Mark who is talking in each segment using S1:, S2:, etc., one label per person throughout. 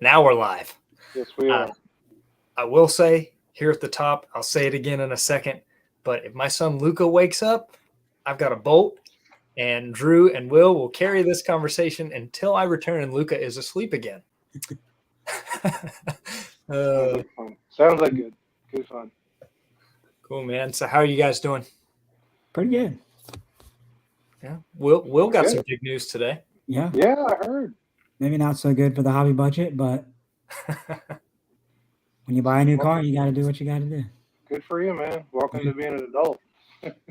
S1: Now we're live.
S2: Yes, we are.
S1: I will say here at the top, I'll say it again in a second, but if my son Luca wakes up, I've got a bolt, and Drew and Will carry this conversation until I return and Luca is asleep again.
S2: Sounds like fun. Sounds like good fun.
S1: Cool, man. So how are you guys doing?
S3: Pretty good.
S1: Yeah. Will got
S2: Good.
S1: some big news today.
S3: Yeah.
S2: Yeah, I heard.
S3: Maybe not so good for the hobby budget, but when you buy a new car, you got to do what you got to do.
S2: Good for you, man. Welcome to being an adult.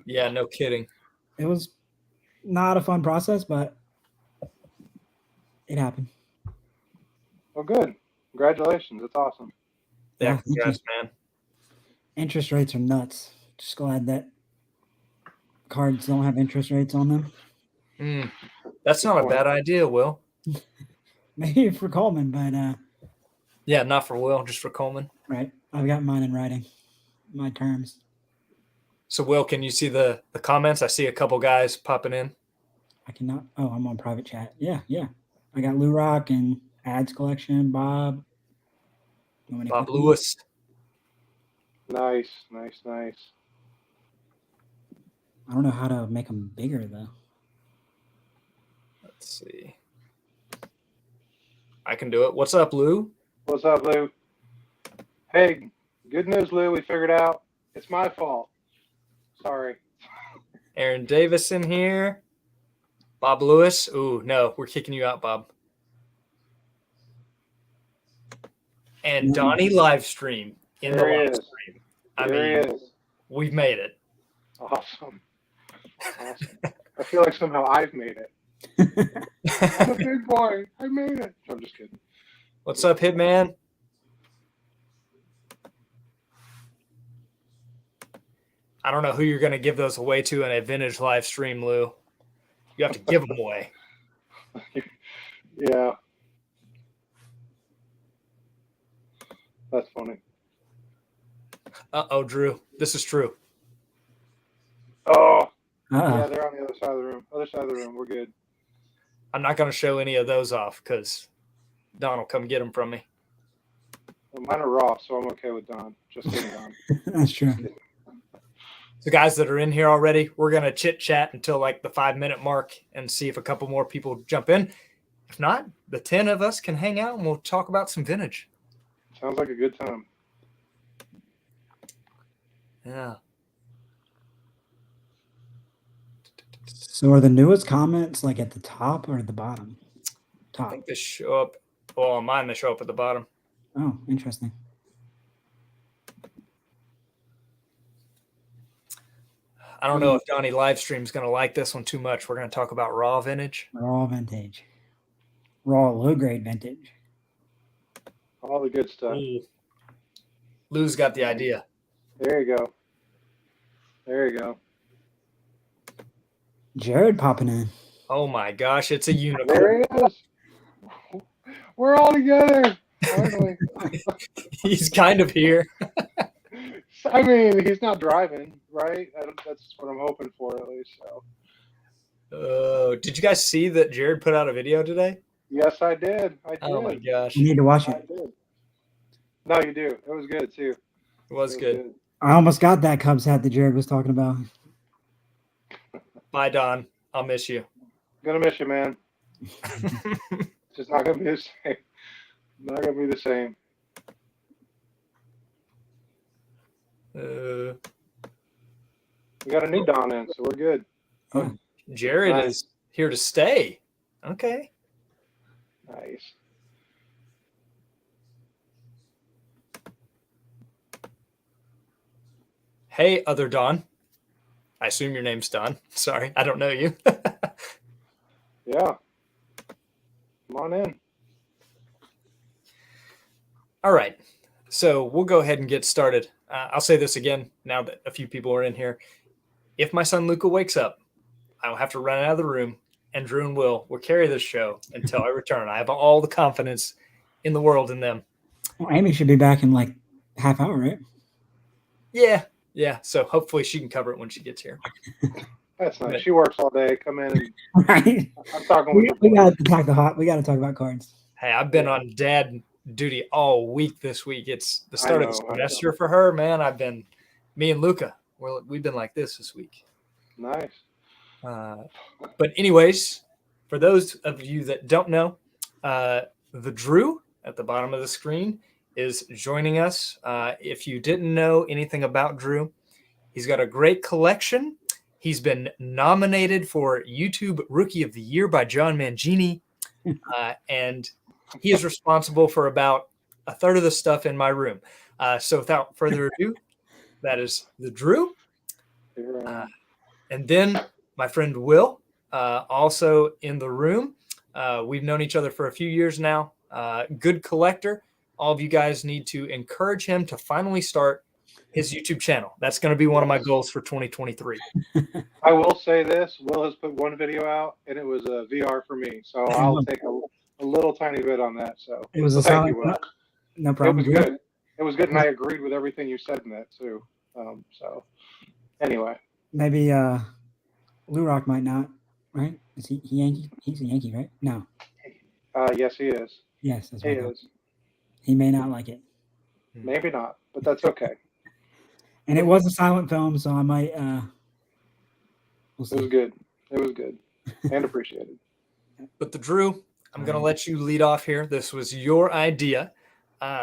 S1: Yeah, no kidding.
S3: It was not a fun process, but it happened.
S2: Well, good. Congratulations. That's awesome.
S1: Yeah, congrats, man.
S3: Interest rates are nuts. Just glad that cards don't have interest rates on them.
S1: That's not a bad idea, Will.
S3: Maybe for Coleman, but
S1: Yeah, not for Will, just for Coleman.
S3: right. I've got mine in writing, my terms.
S1: So, Will, can you see the comments? I see a couple guys popping in.
S3: I cannot. Oh, I'm on private chat. Yeah. I got Lou Rock and Ads Collection, Bob.
S1: Bob Lewis.
S2: Nice.
S3: I don't know how to make them bigger, though.
S1: Let's see. I can do it. What's up, Lou?
S2: What's up, Lou? Hey, good news, Lou. We figured out it's my fault. Sorry.
S1: Aaron Davis in here. Bob Lewis. Ooh, no, we're kicking you out, Bob. And Donnie live stream in the live stream. I mean, we've made it.
S2: Awesome. I feel like somehow I've made it. I'm a big boy. I made it. I'm just kidding.
S1: What's up, Hitman? I don't know who you're going to give those away to in a vintage live stream, Lou. You have to give them away.
S2: Yeah. That's funny.
S1: Uh-oh, Drew. This is true.
S2: Oh.
S3: Uh-oh.
S2: Yeah, they're on the other side of the room. Other side of the room. We're good.
S1: I'm not going to show any of those off because Don will come get them from me.
S2: Well, mine are raw, so I'm okay with Don. Just kidding, Don.
S3: That's true.
S1: The guys that are in here already, we're going to chit-chat until like the 5-minute mark and see if a couple more people jump in. If not, the 10 of us can hang out and we'll talk about some vintage.
S2: Sounds like a good time.
S1: Yeah.
S3: So are the newest comments like at the top or at the bottom?
S1: I
S3: Top.
S1: think they show up. Well, on mine, they show up at the bottom.
S3: Oh, interesting.
S1: I don't know if Donnie Livestream's going to like this one too much. We're going to talk about raw vintage.
S3: Raw vintage. Raw low-grade vintage.
S2: All the good stuff.
S1: Ooh. Lou's got the idea.
S2: There you go. There you go.
S3: Jared popping in.
S1: Oh my gosh, it's a unicorn.
S2: There he is. We're all together. Finally.
S1: He's kind of here.
S2: I mean, he's not driving, right? That's what I'm hoping for, at least. So.
S1: Did you guys see that Jared put out a video today?
S2: Yes, I did.
S1: Oh my gosh.
S3: You need to watch
S2: I
S3: it.
S2: did. No, you do. It was good, too.
S1: It was good.
S3: I almost got that Cubs hat that Jared was talking about.
S1: Bye, Don. I'll miss you.
S2: Gonna miss you, man. It's just not gonna be the same. Not gonna be the same. We got a new Don in, so we're good.
S3: Oh,
S1: Jared
S2: Nice.
S1: is here to stay. Okay.
S2: Nice.
S1: Hey, other Don. I assume your name's Don. Sorry, I don't know you.
S2: Yeah. Come on in.
S1: All right. So we'll go ahead and get started. I'll say this again now that a few people are in here. If my son Luca wakes up, I will have to run out of the room, and Drew and Will carry this show until I return. I have all the confidence in the world in them.
S3: well, Amy should be back in like half hour, right?
S1: Yeah. So hopefully she can cover it when she gets here.
S2: That's nice. She works all day. Come in and
S3: Right.
S2: I'm talking
S3: We
S2: with her.
S3: got to talk we got to talk about cards.
S1: Hey, I've been on dad duty all week this week. It's the start of the
S2: I
S1: semester for her, man. Me and Luca, we've been like this week.
S2: Nice.
S1: But anyways, for those of you that don't know, the Drew at the bottom of the screen is joining us. If you didn't know anything about Drew, he's got a great collection. He's been nominated for YouTube Rookie of the Year by John Mangini, and he is responsible for about a third of the stuff in my room. So without further ado, that is the Drew. And then my friend Will, also in the room. We've known each other for a few years now. Good collector. All of you guys need to encourage him to finally start his YouTube channel. That's going to be one of my goals for 2023.
S2: I will say this: Will has put one video out, and it was a VR for me. So I'll take a little tiny bit on that. So
S3: it was
S2: thank you, Will.
S3: No problem.
S2: It was good. It was good, and I agreed with everything you said in that too. So anyway,
S3: maybe Lou Rock might not, right? Is he Yankee? He's a Yankee, right? No.
S2: yes, he is.
S3: Yes, that's
S2: He
S3: right.
S2: is.
S3: He may not like it.
S2: Maybe not, but that's okay.
S3: And it was a silent film, so I might. We'll see.
S2: It was good. It was good and appreciated.
S1: But the Drew, I'm going to let you lead off here. This was your idea.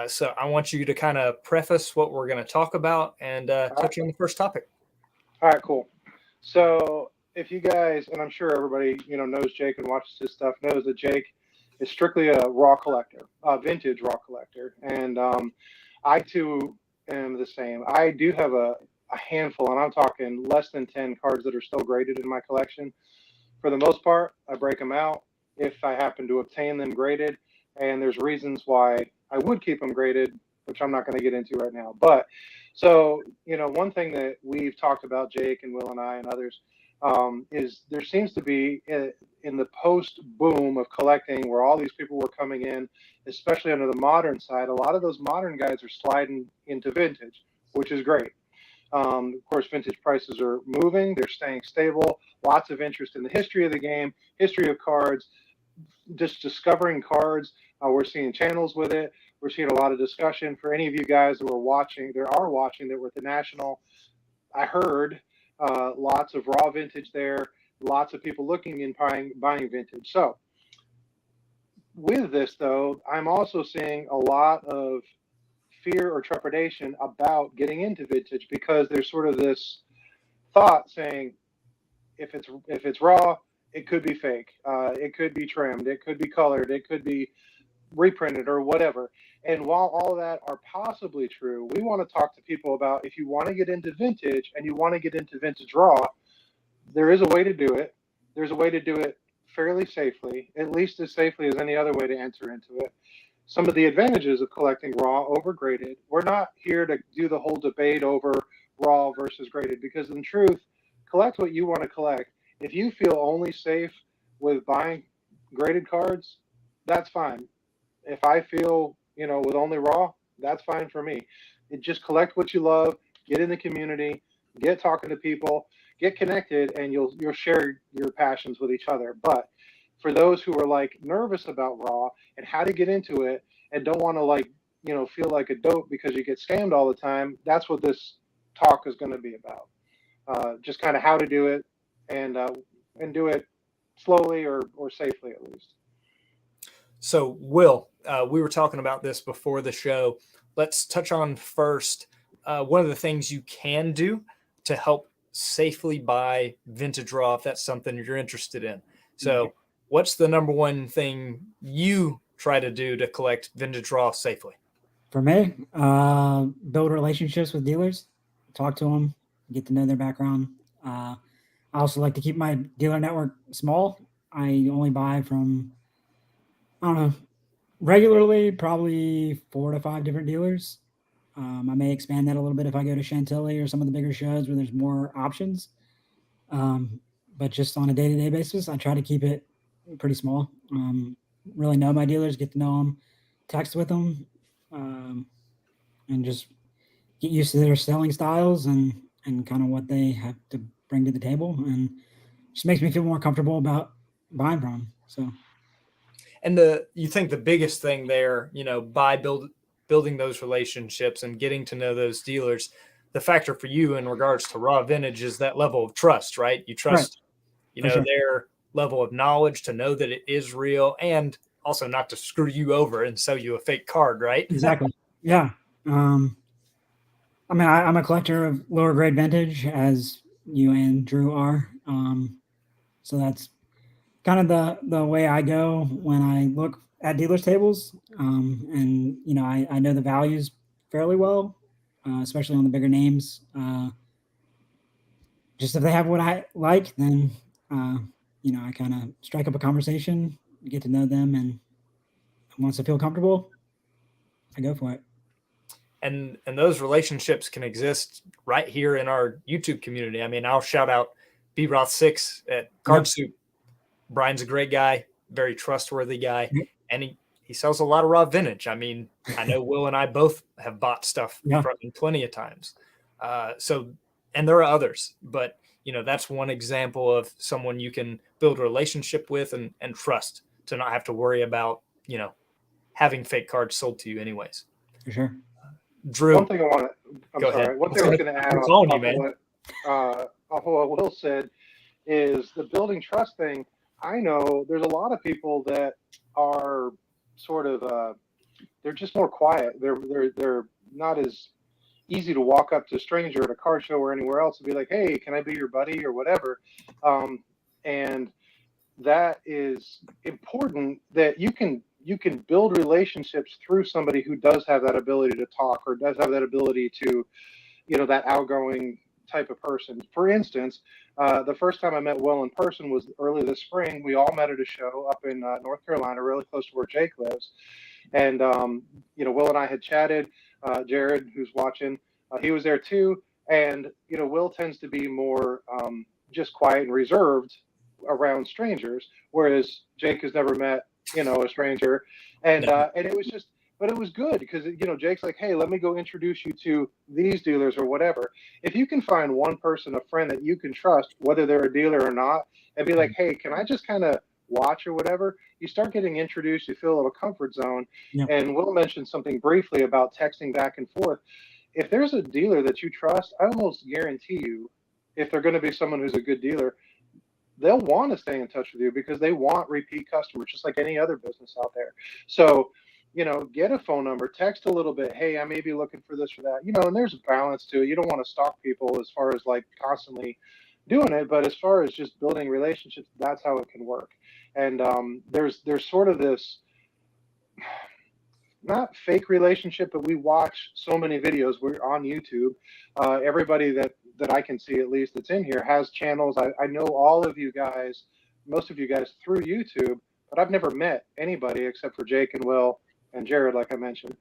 S1: So I want you to kind of preface what we're going to talk about and touch on the first topic.
S2: All right, cool. So if you guys, and I'm sure everybody, knows Jake and watches his stuff, knows that Jake is strictly a raw collector, a vintage raw collector. And I too am the same. I do have a handful, and I'm talking less than 10 cards that are still graded in my collection. For the most part, I break them out if I happen to obtain them graded. And there's reasons why I would keep them graded, which I'm not going to get into right now. But so, one thing that we've talked about, Jake and Will and I and others, is there seems to be in the post boom of collecting where all these people were coming in, especially under the modern side, a lot of those modern guys are sliding into vintage, which is great. Of course, vintage prices are moving. They're staying stable. Lots of interest in the history of the game, history of cards, just discovering cards. We're seeing channels with it. We're seeing a lot of discussion. For any of you guys that were watching, that were at the National, I heard lots of raw vintage there. Lots of people looking and buying vintage. So with this, though, I'm also seeing a lot of fear or trepidation about getting into vintage because there's sort of this thought saying if it's raw, it could be fake, it could be trimmed, it could be colored, it could be reprinted or whatever. And while all that are possibly true, we want to talk to people about if you want to get into vintage and you want to get into vintage raw, there is a way to do it. There's a way to do it fairly safely, at least as safely as any other way to enter into it. Some of the advantages of collecting raw over graded. We're not here to do the whole debate over raw versus graded because in truth, collect what you want to collect. If you feel only safe with buying graded cards, that's fine. If I feel, with only raw, that's fine for me. Just collect what you love, get in the community, get talking to people, get connected, and you'll share your passions with each other. But for those who are nervous about raw and how to get into it and don't want to feel like a dope because you get scammed all the time, that's what this talk is going to be about. Just kind of how to do it and do it slowly or safely at least.
S1: So Will, we were talking about this before the show. Let's touch on first one of the things you can do to help safely buy vintage raw if that's something you're interested in. So what's the number one thing you try to do to collect vintage raw safely?
S3: For me, build relationships with dealers, talk to them, get to know their background. I also like to keep my dealer network small. I only buy from, regularly, probably 4 to 5 different dealers. I may expand that a little bit if I go to Chantilly or some of the bigger shows where there's more options. But just on a day-to-day basis, I try to keep it pretty small. Really know my dealers, get to know them, text with them, and just get used to their selling styles and kind of what they have to bring to the table. And just makes me feel more comfortable about buying from them. So.
S1: And you think the biggest thing there, by building those relationships and getting to know those dealers, the factor for you in regards to raw vintage is that level of trust, right? You trust,
S3: Sure.
S1: their level of knowledge to know that it is real, and also not to screw you over and sell you a fake card, right?
S3: Exactly. Yeah. I mean, I'm a collector of lower grade vintage, as you and Drew are. So that's kind of the way I go when I look at dealers' tables. And I know the values fairly well, especially on the bigger names. Just if they have what I like, then I kind of strike up a conversation, get to know them, and once I feel comfortable, I go for it.
S1: And those relationships can exist right here in our YouTube community. I mean, I'll shout out B Roth 6 at Card Soup. Brian's a great guy, very trustworthy guy, and he sells a lot of raw vintage. I mean, I know Will and I both have bought stuff from him plenty of times. And there are others, but that's one example of someone you can build a relationship with and trust to not have to worry about, having fake cards sold to you anyways.
S3: For sure.
S1: Drew.
S2: One thing I want to, I'm sorry.
S1: Ahead.
S2: One thing I was going to add off what Will said is the building trust thing. I know there's a lot of people that are sort of, they're just more quiet. They're not as easy to walk up to a stranger at a car show or anywhere else and be like, hey, can I be your buddy or whatever? And that is important, that you can build relationships through somebody who does have that ability to talk or does have that ability to, that outgoing type of person. For instance, the first time I met Will in person was early this spring. We all met at a show up in North Carolina, really close to where Jake lives. And, Will and I had chatted. Jared, who's watching, he was there too. And, Will tends to be more just quiet and reserved around strangers, whereas Jake has never met, a stranger. And it was just, but it was good because, Jake's like, hey, let me go introduce you to these dealers or whatever. If you can find one person, a friend that you can trust, whether they're a dealer or not, and be like, hey, can I just kind of watch or whatever, you start getting introduced, you feel a little comfort zone. Yeah. And Will mentioned something briefly about texting back and forth. If there's a dealer that you trust, I almost guarantee you, if they're going to be someone who's a good dealer, they'll want to stay in touch with you because they want repeat customers, just like any other business out there. So, get a phone number, text a little bit. Hey, I may be looking for this or that, and there's a balance to it. You don't want to stalk people as far as like constantly doing it, but as far as just building relationships, that's how it can work. And there's sort of this, not fake relationship, but we watch so many videos. We're on YouTube. Everybody that I can see, at least that's in here, has channels. I know all of you guys, most of you guys through YouTube, but I've never met anybody except for Jake and Will and Jared, like I mentioned.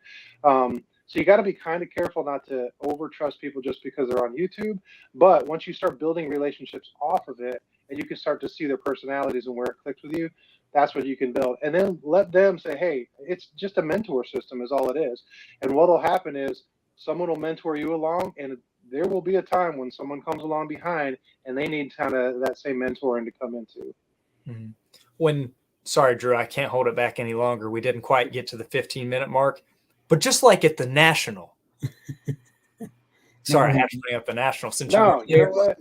S2: So you got to be kind of careful not to over trust people just because they're on YouTube. But once you start building relationships off of it, and you can start to see their personalities and where it clicks with you, that's what you can build. And then let them say, hey, it's just a mentor system is all it is. And what will happen is someone will mentor you along, and there will be a time when someone comes along behind and they need kind of that same mentoring to come into.
S1: Mm-hmm. Sorry, Drew, I can't hold it back any longer. We didn't quite get to the 15-minute mark. But just like at the National. Sorry, I have to bring up the National since
S2: you know what?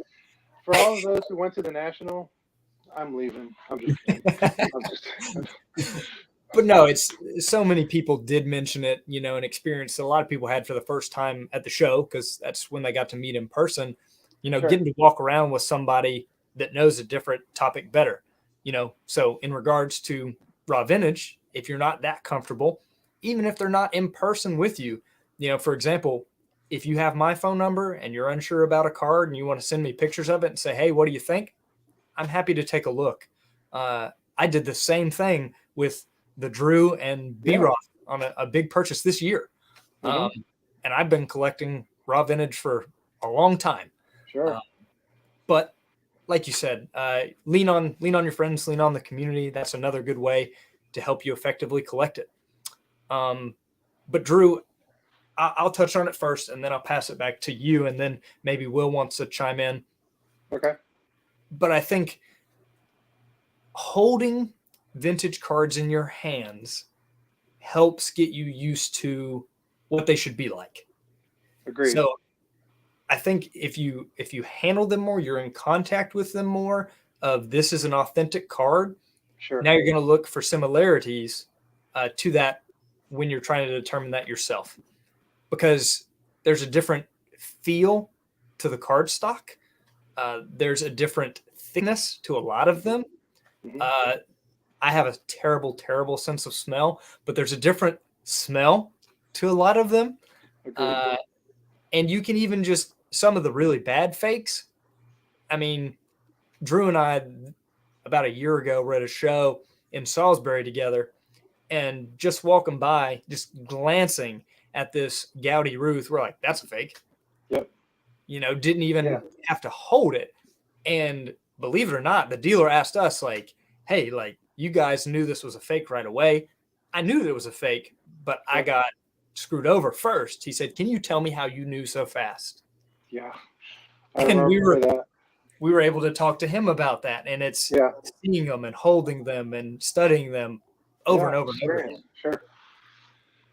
S2: For all of those who went to the National, I'm leaving. I'm just kidding.
S1: But no, it's so many people did mention it, an experience that a lot of people had for the first time at the show, because that's when they got to meet in person, sure. Getting to walk around with somebody that knows a different topic better, So in regards to raw vintage, if you're not that comfortable, even if they're not in person with you, for example, if you have my phone number and you're unsure about a card and you want to send me pictures of it and say, hey, what do you think? I'm happy to take a look. I did the same thing with the Drew and B-Roth on a big purchase this year. Mm-hmm. And I've been collecting raw vintage for a long time.
S2: Sure.
S1: But like you said, lean on your friends, lean on the community. That's another good way to help you effectively collect it. But Drew, I'll touch on it first, and then I'll pass it back to you, and then maybe Will wants to chime in.
S2: Okay.
S1: But I think holding vintage cards in your hands helps get you used to what they should be like.
S2: Agreed.
S1: So I think if you handle them more, you're in contact with them more of this is an authentic card.
S2: Sure.
S1: Now you're going to look for similarities to that when you're trying to determine that yourself, because there's a different feel to the card stock. There's a different thickness to a lot of them.
S2: Mhm.
S1: I have a terrible, terrible sense of smell, but there's a different smell to a lot of them.
S2: Agreed.
S1: And you can even just some of the really bad fakes. I mean, Drew and I, about a year ago, were at a show in Salisbury together, and just walking by, just glancing at this Gaudi Ruth, we're like, that's a fake.
S2: Yep.
S1: You know, didn't even
S2: Yeah.
S1: have to hold it. And believe it or not, the dealer asked us, like, hey, like, you guys knew this was a fake right away. I knew that it was a fake, but I got screwed over first. He said, can you tell me how you knew so fast?
S2: Yeah. I
S1: And
S2: remember that.
S1: we were able to talk to him about that. And it's
S2: Yeah.
S1: seeing them and holding them and studying them over and over and over again.
S2: Experience. Sure.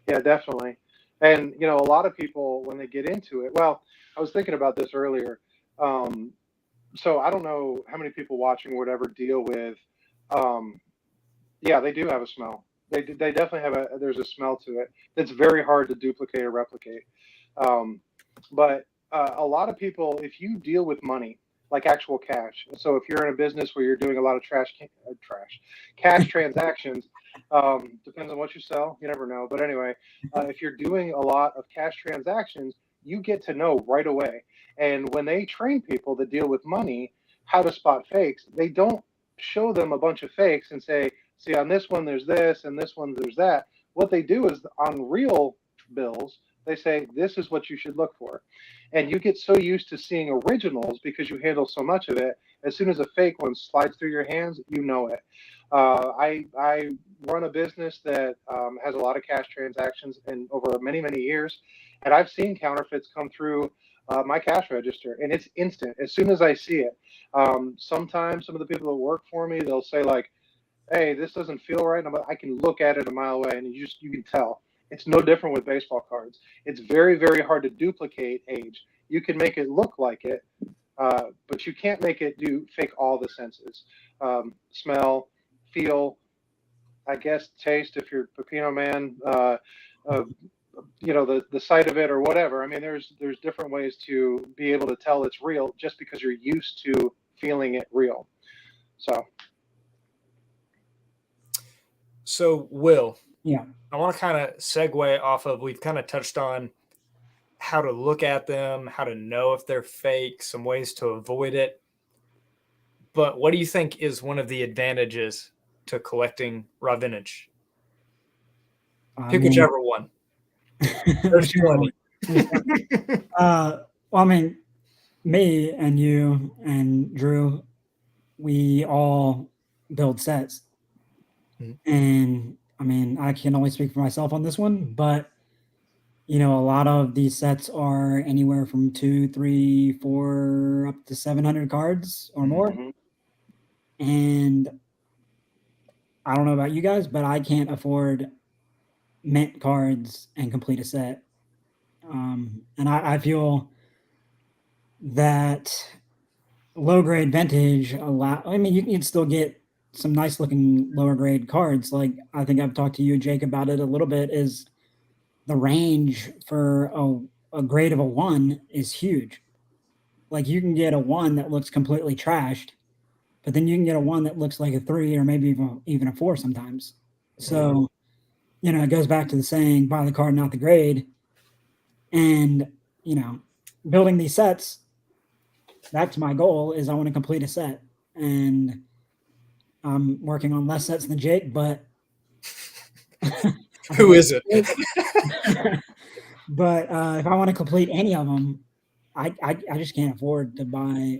S2: Yeah, definitely. And you know, a lot of people when they get into it, well, I was thinking about this earlier. So I don't know how many people watching or whatever deal with. Yeah, they do have a smell. They definitely have there's a smell to it that's very hard to duplicate or replicate. But a lot of people, if you deal with money, like actual cash, so if you're in a business where you're doing a lot of cash transactions, depends on what you sell. You never know. But anyway, if you're doing a lot of cash transactions, you get to know right away. And when they train people that deal with money how to spot fakes, they don't show them a bunch of fakes and say, see, on this one there's this, and this one there's that. What they do is on real bills, they say, this is what you should look for. And you get so used to seeing originals because you handle so much of it. As soon as a fake one slides through your hands, you know it. I run a business that has a lot of cash transactions and over many, many years. And I've seen counterfeits come through my cash register, and it's instant. As soon as I see it, sometimes some of the people that work for me, they'll say like, hey, this doesn't feel right. And I can look at it a mile away and you can tell. It's no different with baseball cards. It's very, very hard to duplicate age. You can make it look like it, but you can't make it fake all the senses. Smell, feel, I guess taste if you're Pepino man, you know, the sight of it or whatever. I mean, there's different ways to be able to tell it's real just because you're used to feeling it real.
S1: So Will,
S3: Yeah.
S1: I want to kind of segue off of, we've kind of touched on how to look at them, how to know if they're fake, some ways to avoid it. But what do you think is one of the advantages to collecting raw vintage? Pick whichever one. There's plenty.
S3: Well, I mean, me and you and Drew, we all build sets. And I mean, I can only speak for myself on this one, but you know, a lot of these sets are anywhere from 2, 3, 4, up to 700 cards or more.
S2: Mhm.
S3: And I don't know about you guys, but I can't afford mint cards and complete a set. And I feel that low grade vintage I mean, you can still get some nice looking lower grade cards. Like I think I've talked to you, Jake, about it a little bit. Is the range for a grade of a 1 is huge. Like you can get a 1 that looks completely trashed, but then you can get a 1 that looks like a 3 or maybe even a 4 sometimes. So, you know, it goes back to the saying, buy the card, not the grade. And, you know, building these sets, that's my goal, is I want to complete a set. And I'm working on less sets than Jake, but
S1: Who is it?
S3: But if I want to complete any of them, I just can't afford to buy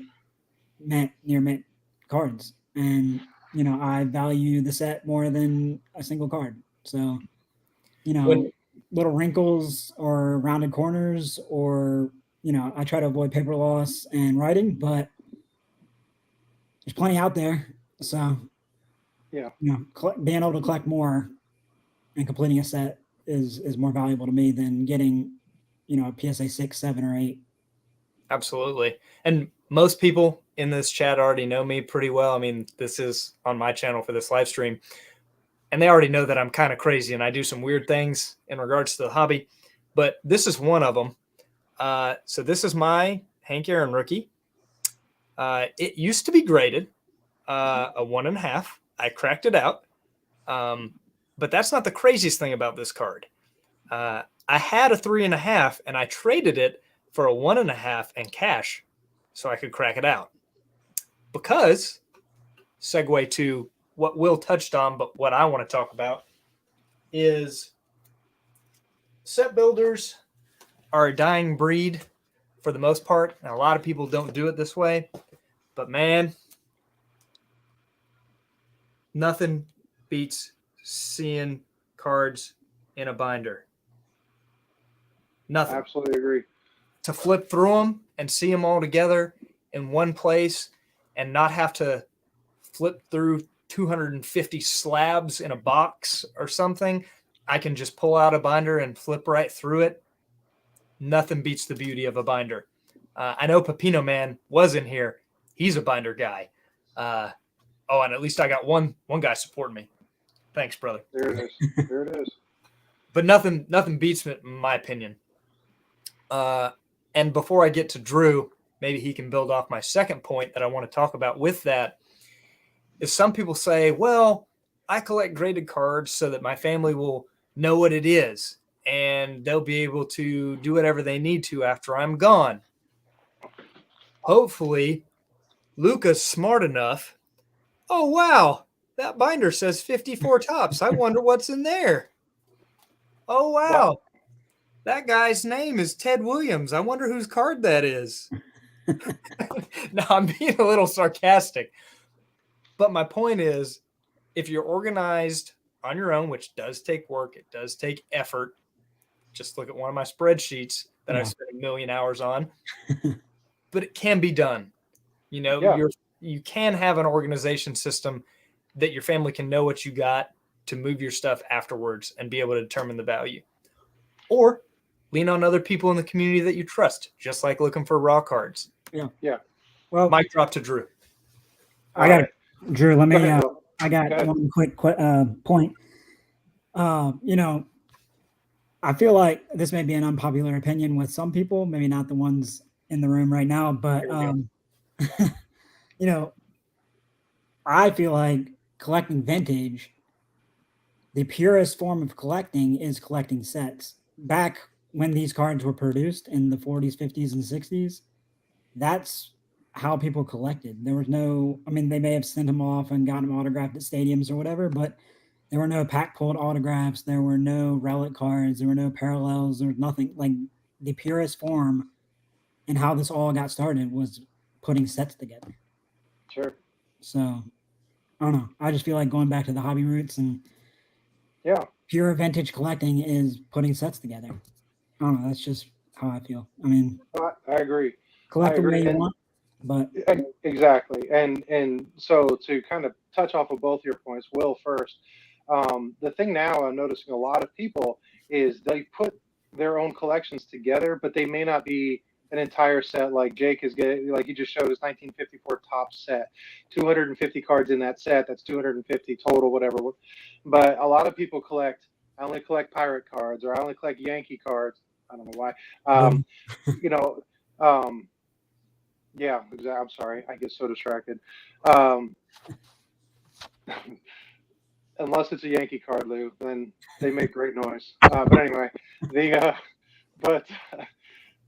S3: near mint cards. And, you know, I value the set more than a single card. So, you know, little wrinkles or rounded corners, or, you know, I try to avoid paper loss and writing, but there's plenty out there. So
S2: Yeah.
S3: Being able to collect more and completing a set is more valuable to me than getting, a PSA 6, 7, or 8.
S1: Absolutely. And most people in this chat already know me pretty well. I mean, this is on my channel for this live stream, and they already know that I'm kind of crazy and I do some weird things in regards to the hobby, but this is one of them. So this is my Hank Aaron rookie. It used to be graded a 1.5. I cracked it out. But that's not the craziest thing about this card. I had a 3.5 and I traded it for a 1.5 and cash so I could crack it out. Because, segue to what Will touched on, but what I want to talk about is set builders are a dying breed for the most part. And a lot of people don't do it this way. But man, nothing beats seeing cards in a binder. Nothing.
S2: Absolutely agree.
S1: To flip through them and see them all together in one place and not have to flip through 250 slabs in a box or something. I can just pull out a binder and flip right through it. Nothing beats the beauty of a binder. I know Pepino Man was in here. He's a binder guy. And at least I got one guy supporting me. Thanks, brother.
S2: There it is. There it is.
S1: But nothing beats it, in my opinion. And before I get to Drew, maybe he can build off my second point that I want to talk about with that, is some people say, well, I collect graded cards so that my family will know what it is and they'll be able to do whatever they need to after I'm gone. Hopefully, Luca's smart enough. Oh, wow, that binder says 54 tops. I wonder what's in there. Oh, wow. That guy's name is Ted Williams. I wonder whose card that is. No, I'm being a little sarcastic. But my point is, if you're organized on your own, which does take work, it does take effort. Just look at one of my spreadsheets that I've spent 1 million hours on. But it can be done. You can have an organization system that your family can know what you got to move your stuff afterwards and be able to determine the value. Or lean on other people in the community that you trust, just like looking for raw cards.
S2: Yeah.
S3: Well,
S1: Mic drop to Drew.
S3: Drew, let me,
S2: ahead,
S3: I got one quick point. I feel like this may be an unpopular opinion with some people, maybe not the ones in the room right now, but, I feel like collecting vintage, the purest form of collecting is collecting sets. Back when these cards were produced in the 40s, 50s, and 60s, that's how people collected. There was no, they may have sent them off and got them autographed at stadiums or whatever, but there were no pack pulled autographs. There were no relic cards. There were no parallels. There was nothing. Like, the purest form and how this all got started was putting sets together.
S2: Sure.
S3: So, I don't know. I just feel like going back to the hobby roots and pure vintage collecting is putting sets together. I don't know. That's just how I feel.
S2: I agree.
S3: Collect the way you want, but
S2: exactly. And so to kind of touch off of both your points, Will first. The thing now I'm noticing a lot of people is they put their own collections together, but they may not be an entire set like Jake is getting. Like he just showed his 1954 top set, 250 cards in that set. That's 250 total, whatever. But a lot of people collect. I only collect pirate cards, or I only collect Yankee cards. I don't know why. Yeah, exactly. I'm sorry. I get so distracted. Unless it's a Yankee card, Lou, then they make great noise. But anyway, but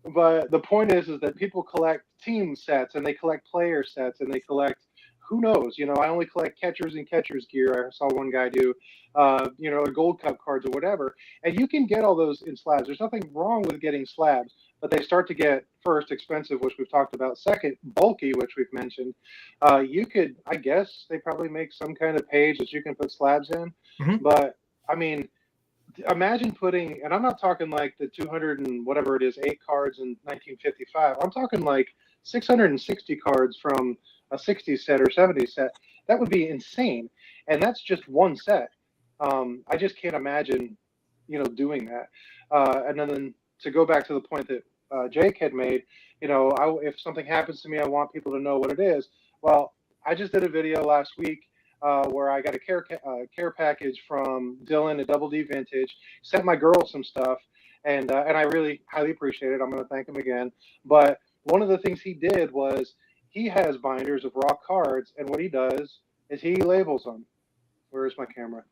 S2: the point is that people collect team sets and they collect player sets and they collect, who knows? I only collect catchers and catchers gear. I saw one guy do, Gold Cup cards or whatever. And you can get all those in slabs. There's nothing wrong with getting slabs, but they start to get, first, expensive, which we've talked about. Second, bulky, which we've mentioned. You could, I guess, they probably make some kind of page that you can put slabs in.
S1: Mm-hmm.
S2: But, imagine putting, and I'm not talking like the 200 and whatever it is, 8 cards in 1955. I'm talking like 660 cards from a 60s set or 70s set. That would be insane. and that's just one set. I just can't imagine, doing that. And then to go back to the point that Jake had made, if something happens to me, I want people to know what it is. Well, I just did a video last week where I got a care package from Dylan at Double D Vintage, sent my girl some stuff, and I really highly appreciate it. I'm going to thank him again. But one of the things he did was he has binders of raw cards, and what he does is he labels them. Where's my camera?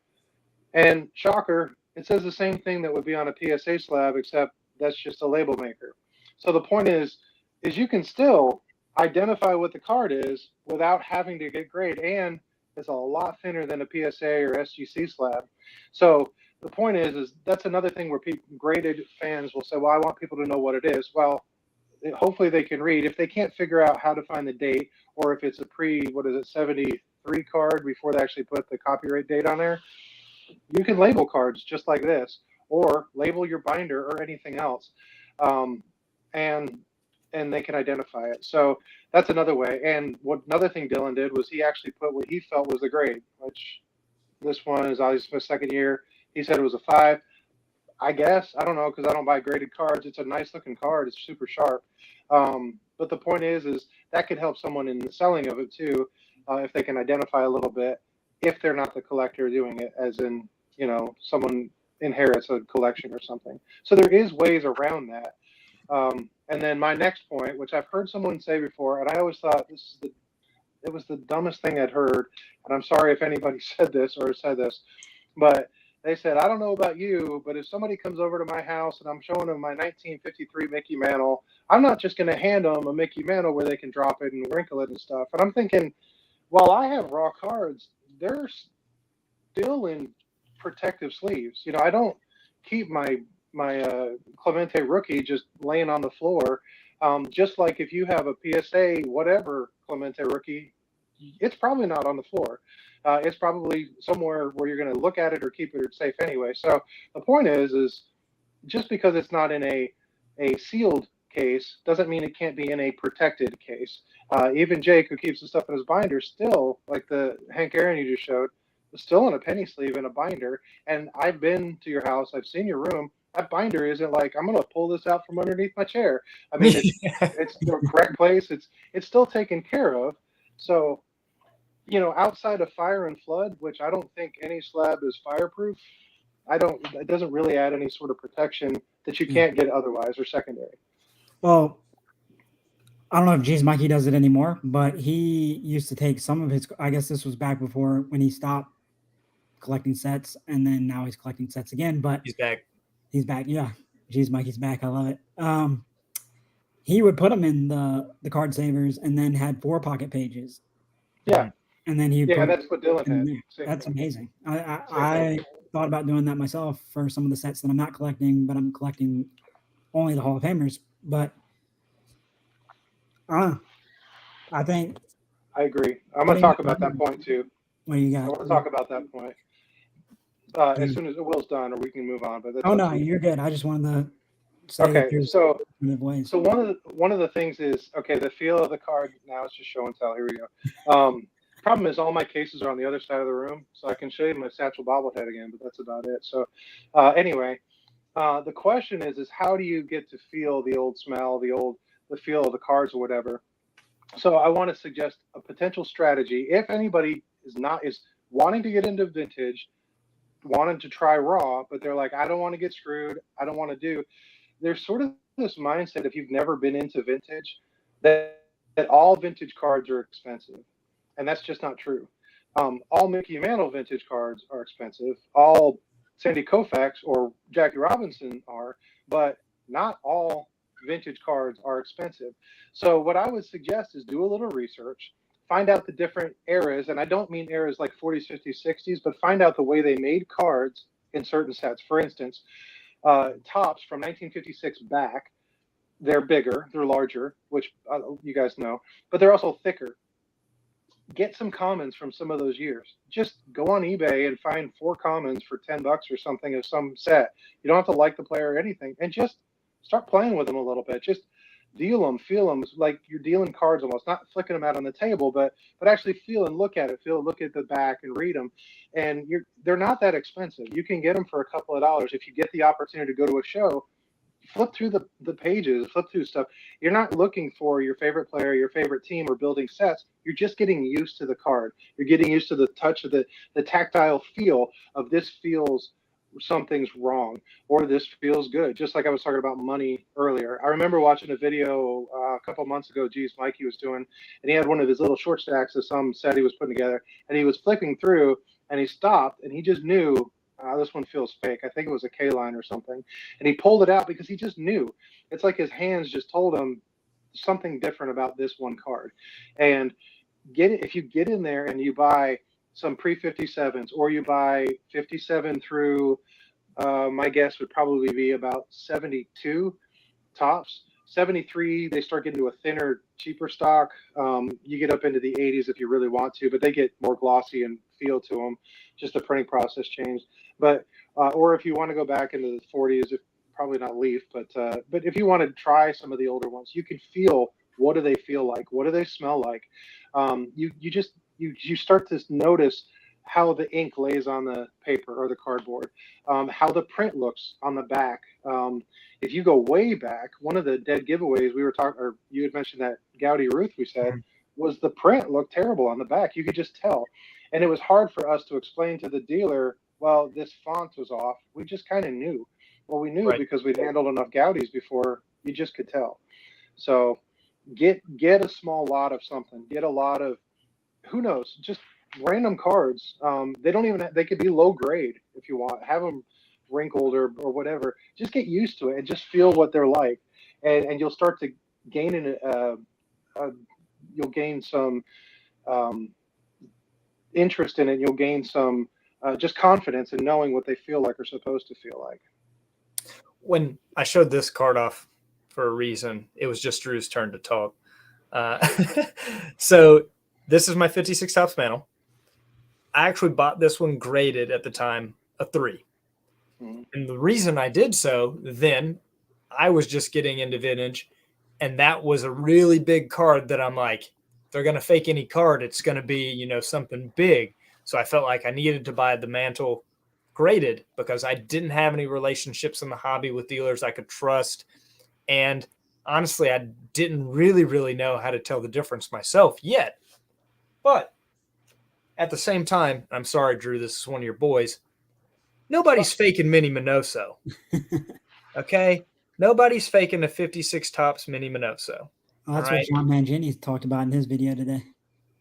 S2: And shocker, it says the same thing that would be on a PSA slab, except that's just a label maker. So the point is you can still identify what the card is without having to get grade, and it's a lot thinner than a PSA or SGC slab. So the point is that's another thing where graded fans will say, well, I want people to know what it is. Well, hopefully they can read. If they can't figure out how to find the date, or if it's a 73 card before they actually put the copyright date on there, you can label cards just like this, or label your binder or anything else, and they can identify it. So that's another way. And another thing Dylan did was he actually put what he felt was the grade, which this one is obviously my second year. He said it was a 5. I guess, I don't know, because I don't buy graded cards. It's a nice looking card. It's super sharp. But the point is that could help someone in the selling of it too, if they can identify a little bit, if they're not the collector doing it, as in, someone inherits a collection or something. So there is ways around that. And then my next point, which I've heard someone say before, and I always thought it was the dumbest thing I'd heard. And I'm sorry if anybody said this, but they said, I don't know about you, but if somebody comes over to my house and I'm showing them my 1953 Mickey Mantle, I'm not just going to hand them a Mickey Mantle where they can drop it and wrinkle it and stuff. And I'm thinking, while I have raw cards, they're still in protective sleeves. I don't keep my Clemente rookie just laying on the floor. Just like if you have a PSA, whatever Clemente rookie, it's probably not on the floor. It's probably somewhere where you're going to look at it or keep it safe anyway. So the point is just because it's not in a sealed case doesn't mean it can't be in a protected case. Even Jake, who keeps the stuff in his binder, still, like the Hank Aaron you just showed, is still in a penny sleeve in a binder. And I've been to your house. I've seen your room. That binder isn't like, I'm going to pull this out from underneath my chair. I mean, it's the correct place. It's still taken care of. So, outside of fire and flood, which I don't think any slab is fireproof, it doesn't really add any sort of protection that you can't get otherwise or secondary.
S3: Well, I don't know if G's Mikey does it anymore, but he used to take some of his, I guess this was back before when he stopped collecting sets, and then now he's collecting sets again, but he's back. Yeah. G's Mikey's back. I love it. He would put them in the card savers and then had 4 pocket pages.
S2: Yeah.
S3: And then
S2: that's what Dylan had.
S3: That's amazing. I thought about doing that myself for some of the sets that I'm not collecting, but I'm collecting only the Hall of Famers. But I think
S2: I agree. I'm going to talk about that point too.
S3: What do you got?
S2: I want to talk about that point as soon as Will's done, or we can move on. But that's
S3: you're good. I just wanted to say
S2: okay. So
S3: ways.
S2: one of the things is the feel of the card. Now it's just show and tell. Here we go. Problem is all my cases are on the other side of the room, so I can show you my Satchel bobblehead again, but that's about it. So anyway, the question is how do you get to feel the old smell, the feel of the cards or whatever? So I want to suggest a potential strategy. If anybody is wanting to get into vintage, wanting to try raw, but they're like, I don't want to get screwed. I don't want to do. There's sort of this mindset, if you've never been into vintage, that all vintage cards are expensive. And that's just not true. All Mickey Mantle vintage cards are expensive. All Sandy Koufax or Jackie Robinson are, but not all vintage cards are expensive. So what I would suggest is do a little research, find out the different eras, and I don't mean eras like 40s, 50s, 60s, but find out the way they made cards in certain sets. For instance, tops from 1956 back, they're bigger, they're larger, which you guys know, but they're also thicker. Get some commons from some of those years. Just go on eBay and find 4 commons for $10 or something of some set. You don't have to like the player or anything, and just start playing with them a little bit. Just deal them, feel them, like you're dealing cards almost, not flicking them out on the table, but actually feel and look at it, look at the back and read them. And they're not that expensive. You can get them for a couple of dollars if you get the opportunity to go to a show. Flip through the pages, flip through stuff. You're not looking for your favorite player, your favorite team, or building sets. You're just getting used to the card. You're getting used to the touch of the tactile feel of this feels something's wrong or this feels good. Just like I was talking about money earlier. I remember watching a video a couple months ago, Mikey was doing, and he had one of his little short stacks of some set he was putting together, and he was flipping through, and he stopped, and he just knew, this one feels fake. I think it was a K-line or something. And he pulled it out because he just knew. It's like his hands just told him something different about this one card. And if you get in there and you buy some pre-57s, or you buy 57 through, my guess would probably be about 72 tops. 73, they start getting to a thinner, cheaper stock. You get up into the 80s if you really want to, but they get more glossy and feel to them. Just the printing process changed. But or if you want to go back into the 40s, probably not Leaf, but if you want to try some of the older ones, you can feel, what do they feel like? What do they smell like? You start to notice how the ink lays on the paper or the cardboard, how the print looks on the back. If you go way back, one of the dead giveaways we were talking, or you had mentioned that Gowdy Ruth, we said, was the print looked terrible on the back. You could just tell. And it was hard for us to explain to the dealer, well, this font was off. We just kind of knew. Well, we knew because we'd handled enough Gowdies before. You just could tell. So get a small lot of something. Get a lot of, who knows, just random cards. They could be low grade if you want. Have them wrinkled or whatever. Just get used to it and just feel what they're like. And you'll start to gain you'll gain some interest in it. You'll gain some just confidence in knowing what they feel like or supposed to feel like.
S1: When I showed this card off for a reason, it was just Drew's turn to talk. So this is my 56 Topps mantle. I actually bought this one graded at the time a 3. Mm-hmm. And the reason I did so then, I was just getting into vintage, and that was a really big card that I'm like, if they're going to fake any card, it's going to be, something big. So I felt like I needed to buy the mantle graded because I didn't have any relationships in the hobby with dealers I could trust. And honestly, I didn't really know how to tell the difference myself yet. But at the same time, I'm sorry, Drew, this is one of your boys. Nobody's faking Mini Minoso. Okay? Nobody's faking a 56 Topps Mini Minoso.
S3: Well, that's what John Mangini talked about in his video today.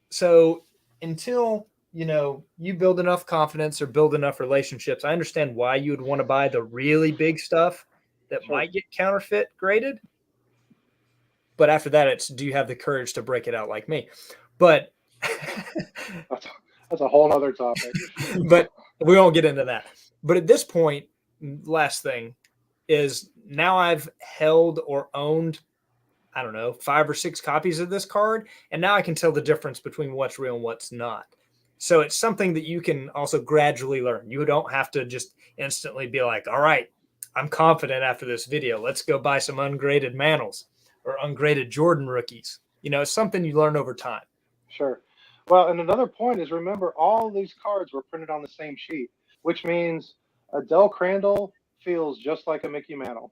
S1: So until, you build enough confidence or build enough relationships, I understand why you would want to buy the really big stuff that might get counterfeit graded. But after that, it's, do you have the courage to break it out like me? But
S2: that's a whole other topic.
S1: But we won't get into that. But at this point, last thing is, now I've held or owned, 5 or 6 copies of this card, and now I can tell the difference between what's real and what's not. So it's something that you can also gradually learn. You don't have to just instantly be like, all right, I'm confident after this video. Let's go buy some ungraded mantles or ungraded Jordan rookies. It's something you learn over time.
S2: Sure. Well, and another point is, remember, all these cards were printed on the same sheet, which means a Del Crandall feels just like a Mickey Mantle.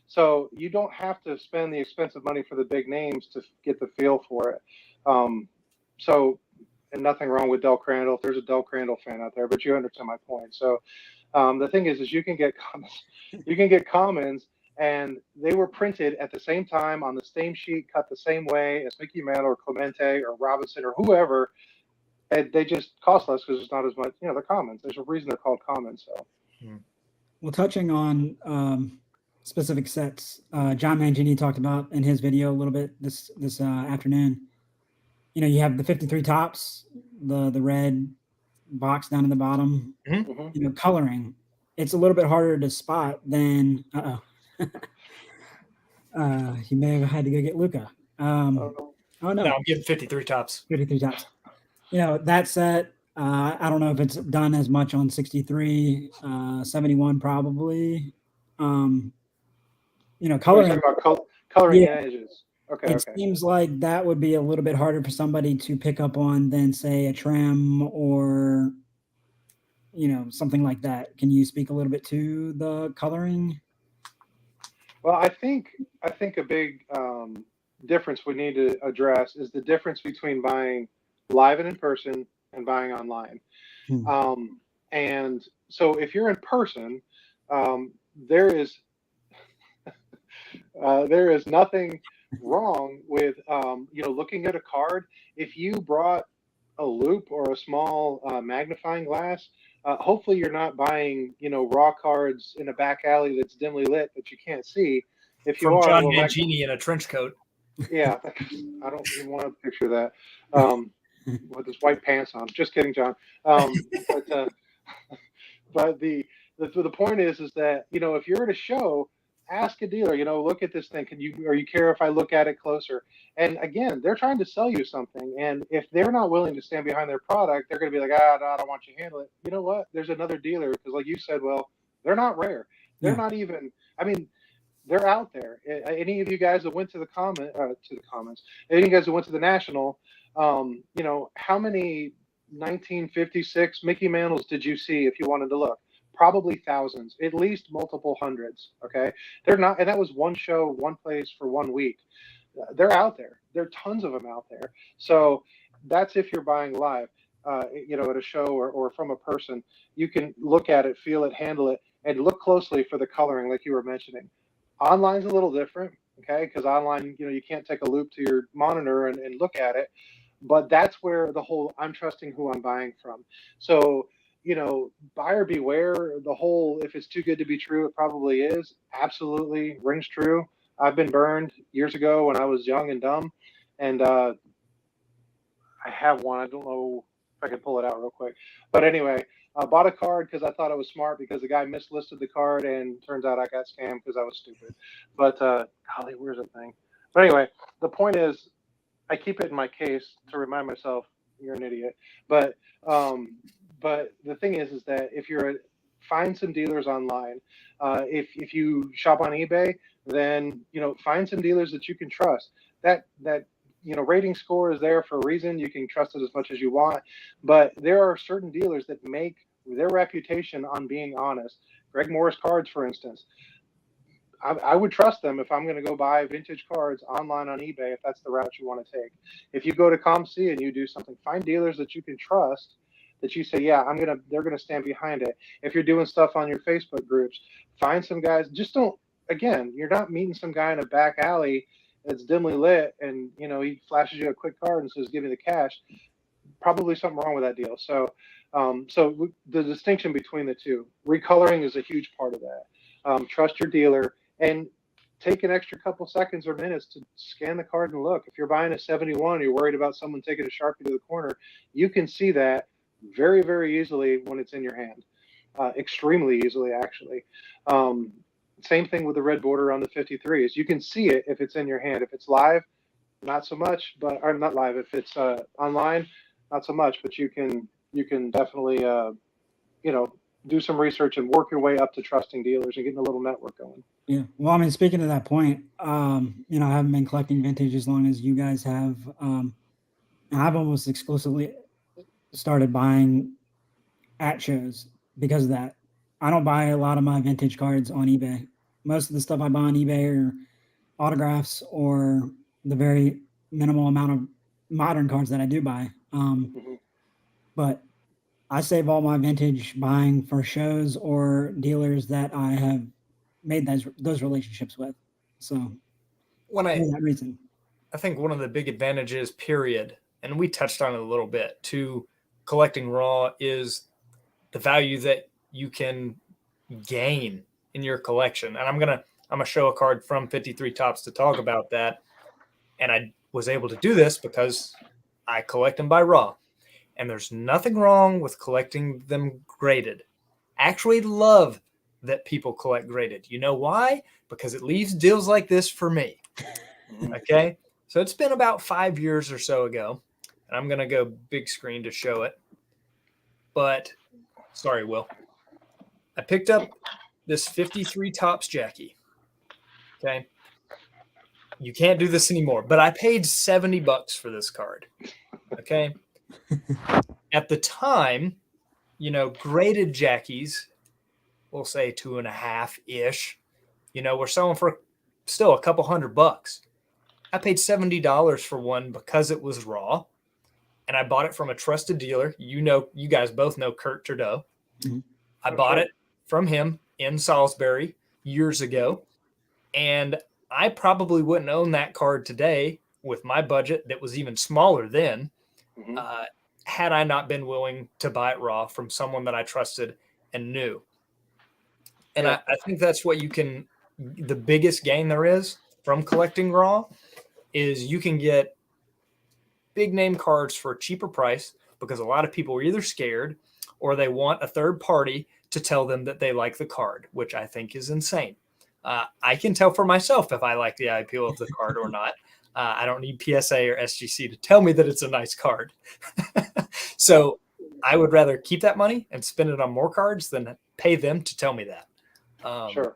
S2: So you don't have to spend the expensive money for the big names to get the feel for it. And nothing wrong with Del Crandall if there's a Del Crandall fan out there, but you understand my point. So the thing is you can get commons, and they were printed at the same time on the same sheet, cut the same way as Mickey Mantle or Clemente or Robinson or whoever. And they just cost less because it's not as much, they're commons. There's a reason they're called commons. So,
S3: well, touching on specific sets, John Mangini talked about in his video a little bit this afternoon. You have the 53 Topps, the red box down in the bottom. Mm-hmm. Coloring. It's a little bit harder to spot than. He may have had to go get Luca. Oh no,
S1: I'm getting 53 Topps.
S3: 53 Topps. That set. I don't know if it's done as much on 63, 71 probably. Coloring.
S2: About coloring
S3: Yeah.
S2: edges. Okay.
S3: It seems like that would be a little bit harder for somebody to pick up on than, say, a trim or, something like that. Can you speak a little bit to the coloring?
S2: Well, I think a big difference we need to address is the difference between buying live and in person and buying online.
S3: Hmm.
S2: And so if you're in person, there is there is nothing wrong with looking at a card. If you brought a loop or a small magnifying glass, hopefully you're not buying raw cards in a back alley that's dimly lit that you can't see. If you
S1: From
S2: are,
S1: John
S2: well,
S1: Mancini in a trench coat.
S2: yeah, I don't even want to picture that with his white pants on. Just kidding, John. But but the point is that if you're at a show, ask a dealer. Look at this thing. Can you or you care if I look at it closer? And again, they're trying to sell you something, and if they're not willing to stand behind their product, they're going to be like, no, I don't want you to handle it. You know what? There's another dealer because, like you said, well, they're not rare. They're
S3: Yeah.
S2: not even. I mean, they're out there. Any of you guys that went to the comments, any of you guys that went to the national, how many 1956 Mickey Mantles did you see if you wanted to look? Probably thousands, at least multiple hundreds. Okay, they're not, and that was one show, one place for 1 week. They're out there. There are tons of them out there. So that's if you're buying live. At a show or from a person, you can look at it, feel it, handle it, and look closely for the coloring, like you were mentioning. Online's a little different, okay? Because online, you can't take a loop to your monitor and look at it. But that's where the whole I'm trusting who I'm buying from. So, buyer beware. The whole if it's too good to be true, it probably is. Absolutely rings true. I've been burned years ago when I was young and dumb, and I have one. I don't know if I can pull it out real quick. But anyway, I bought a card because I thought it was smart because the guy mislisted the card and turns out I got scammed because I was stupid. But golly, where's the thing? But anyway, the point is I keep it in my case to remind myself you're an idiot. But the thing is that if you're find some dealers online. If you shop on eBay, then find some dealers that you can trust. That rating score is there for a reason. You can trust it as much as you want, but there are certain dealers that make their reputation on being honest. Greg Morris Cards, for instance. I would trust them if I'm going to go buy vintage cards online on eBay if that's the route you want to take. If you go to ComC and you do something, find dealers that you can trust that you say, yeah, they're gonna stand behind it. If you're doing stuff on your Facebook groups, find some guys. Just don't. Again, you're not meeting some guy in a back alley that's dimly lit and he flashes you a quick card and says, "Give me the cash." Probably something wrong with that deal. So, the distinction between the two, recoloring is a huge part of that. Trust your dealer and take an extra couple seconds or minutes to scan the card and look. If you're buying a 71, you're worried about someone taking a Sharpie to the corner, you can see that very, very easily when it's in your hand. Extremely easily, actually. Same thing with the red border on the 53s. You can see it if it's in your hand. If it's live, not so much, or not live. If it's online, not so much. But you can definitely do some research and work your way up to trusting dealers and getting a little network going.
S3: Yeah. Well, I mean, speaking to that point, I haven't been collecting vintage as long as you guys have. I've almost exclusively started buying at shows because of that. I don't buy a lot of my vintage cards on eBay. Most of the stuff I buy on eBay are autographs or the very minimal amount of modern cards that I do buy. But I save all my vintage buying for shows or dealers that I have made those relationships with. So
S1: For
S3: that reason.
S1: I think one of the big advantages, period, and we touched on it a little bit, to collecting raw is the value that you can gain in your collection. And I'm gonna show a card from 53 Tops to talk about that. And I was able to do this because I collect them by raw. And there's nothing wrong with collecting them graded. Actually love that people collect graded. You know why? Because it leaves deals like this for me. Okay? So it's been about 5 years or so ago. And I'm going to go big screen to show it. But, sorry, Will. I picked up this 53 Tops Jackie. Okay? you can't do this anymore. But I paid $70 for this card. Okay. At the time, graded Jackies, we'll say 2.5-ish, we're selling for still a couple $100. I paid $70 for one because it was raw, and I bought it from a trusted dealer. You guys both know Kurt Trudeau.
S3: Mhm.
S1: I bought it from him in Salisbury years ago, and I probably wouldn't own that card today with my budget that was even smaller then,
S2: Mhm.
S1: had I not been willing to buy it raw from someone that I trusted and knew. And
S2: Yeah.
S1: I think that's what the biggest gain there is from collecting raw is you can get big name cards for a cheaper price because a lot of people are either scared or they want a third party to tell them that they like the card, which I think is insane. I can tell for myself if I like the eye appeal of the card or not. I don't need PSA or SGC to tell me that it's a nice card. So I would rather keep that money and spend it on more cards than pay them to tell me that.
S2: Sure.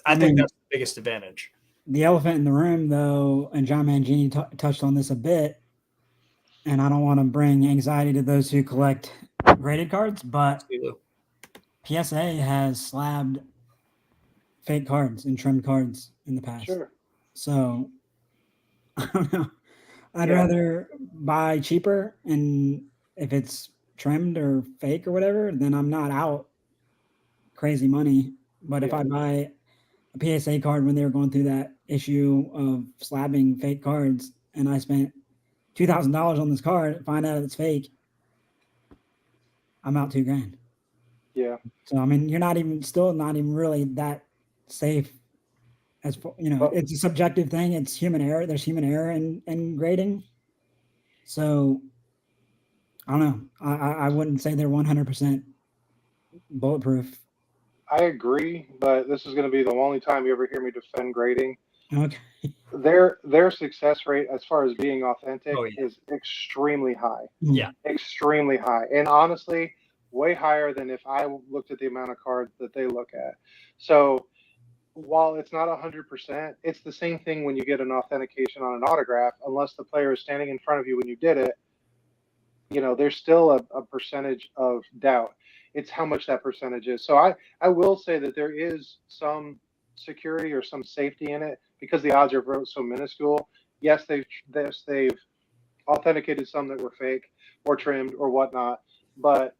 S1: I think that's the biggest advantage.
S3: The elephant in the room, though, and John Mangini touched on this a bit, and I don't want to bring anxiety to those who collect graded cards, but PSA has slabbed fake cards and trimmed cards in the past.
S2: Sure.
S3: So I don't know. I'd rather buy cheaper, and if it's trimmed or fake or whatever, then I'm not out crazy money. But if I buy a PSA card when they were going through that issue of slabbing fake cards, and I spent $2,000 on this card, find out it's fake, I'm out $2,000.
S2: Yeah.
S3: So I mean, you're still not even really that safe. As it's a subjective thing. It's human error. There's human error in grading. So I don't know. I wouldn't say they're 100% bulletproof.
S2: I agree, but this is going to be the only time you ever hear me defend grading.
S3: Okay.
S2: Their success rate as far as being authentic is extremely high.
S1: Yeah.
S2: Extremely high. And honestly, way higher than if I looked at the amount of cards that they look at. So while it's not 100%, it's the same thing when you get an authentication on an autograph. Unless the player is standing in front of you when you did it, there's still a percentage of doubt. It's how much that percentage is. So I will say that there is some security or some safety in it because the odds are so minuscule. Yes, they've authenticated some that were fake or trimmed or whatnot, but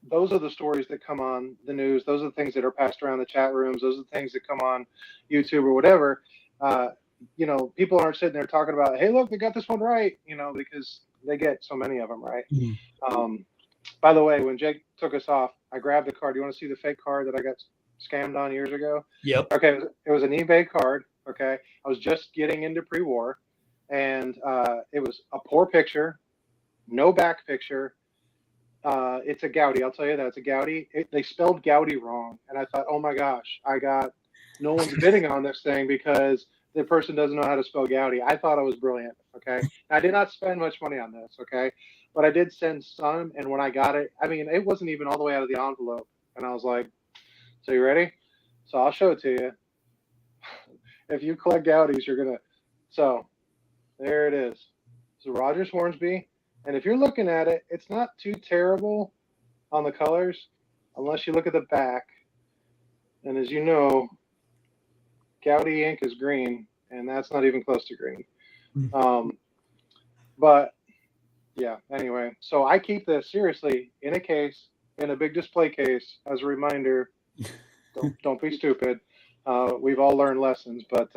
S2: those are the stories that come on the news. Those are the things that are passed around the chat rooms. Those are the things that come on YouTube or whatever. People aren't sitting there talking about, hey, look, they got this one right, because they get so many of them right.
S3: Mm-hmm.
S2: By the way, when Jake took us off, I grabbed the card. You want to see the fake card that I got scammed on years ago?
S1: Yep.
S2: Okay, it was an eBay card. Okay, I was just getting into pre-war, and it was a poor picture, no back picture. It's a Gaudi. I'll tell you that it's a Gaudi. They spelled Gaudi wrong, and I thought, oh my gosh, no one's bidding on this thing because the person doesn't know how to spell Gaudi. I thought I was brilliant. Okay, I did not spend much money on this. Okay, but I did send some, and when I got it, I mean, it wasn't even all the way out of the envelope, and I was like, so you ready? So I'll show it to you. If you collect Gaudis, you're gonna. So there it is. So Rogers Hornsby. And if you're looking at it, it's not too terrible on the colors, unless you look at the back. And as you know, Gaudi ink is green, and that's not even close to green. But yeah, anyway, so I keep this seriously in a case, in a big display case, as a reminder. Don't be stupid. We've all learned lessons, but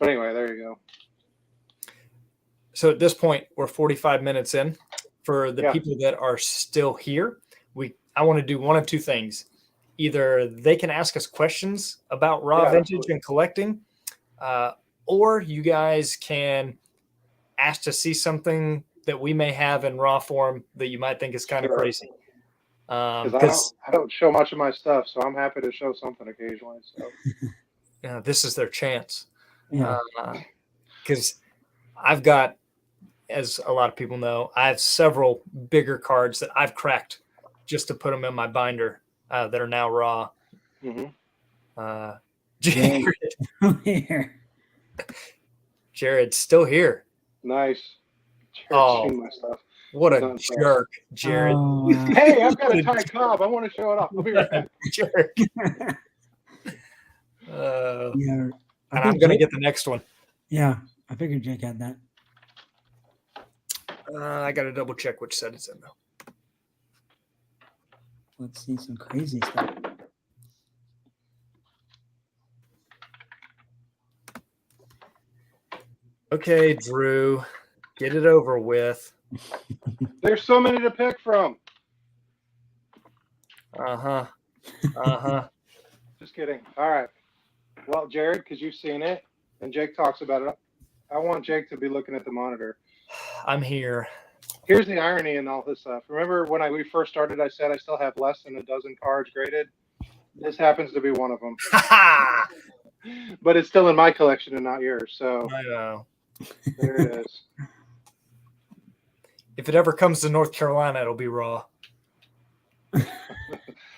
S2: anyway, there you go.
S1: So at this point, we're 45 minutes in. For the people that are still here, I want to do one of two things. Either they can ask us questions about raw vintage and collecting, or you guys can ask to see something that we may have in raw form that you might think is kind of crazy.
S2: Because I don't show much of my stuff, so I'm happy to show something occasionally. So
S1: this is their chance.
S3: Yeah.
S1: Because I've got, as a lot of people know, I have several bigger cards that I've cracked just to put them in my binder that are now raw.
S2: Mm-hmm.
S3: Here.
S1: Jared's still here.
S2: Nice. Jared's
S1: Oh.
S2: seen my stuff.
S1: What
S2: He's
S1: a
S2: not impressed.
S1: jerk, Jared.
S3: Oh,
S2: Hey, I've got a Thai cob. I want to show it off. I'll be right back.
S1: Jerk.
S3: yeah.
S1: And I'm going to get the next one.
S3: Yeah, I figured Jake had that.
S1: I got to double check which set it's in, though.
S3: Let's see some crazy stuff.
S1: Okay, Drew, get it over with.
S2: There's so many to pick from.
S1: Uh-huh. Uh-huh.
S2: Just kidding. All right. Well, Jared, because you've seen it, and Jake talks about it, I want Jake to be looking at the monitor.
S1: I'm here.
S2: Here's the irony in all this stuff. Remember when we first started, I said I still have less than a dozen cards graded? This happens to be one of them. But it's still in my collection and not yours. So
S1: I know.
S2: There it is.
S1: If it ever comes to North Carolina, it'll be raw.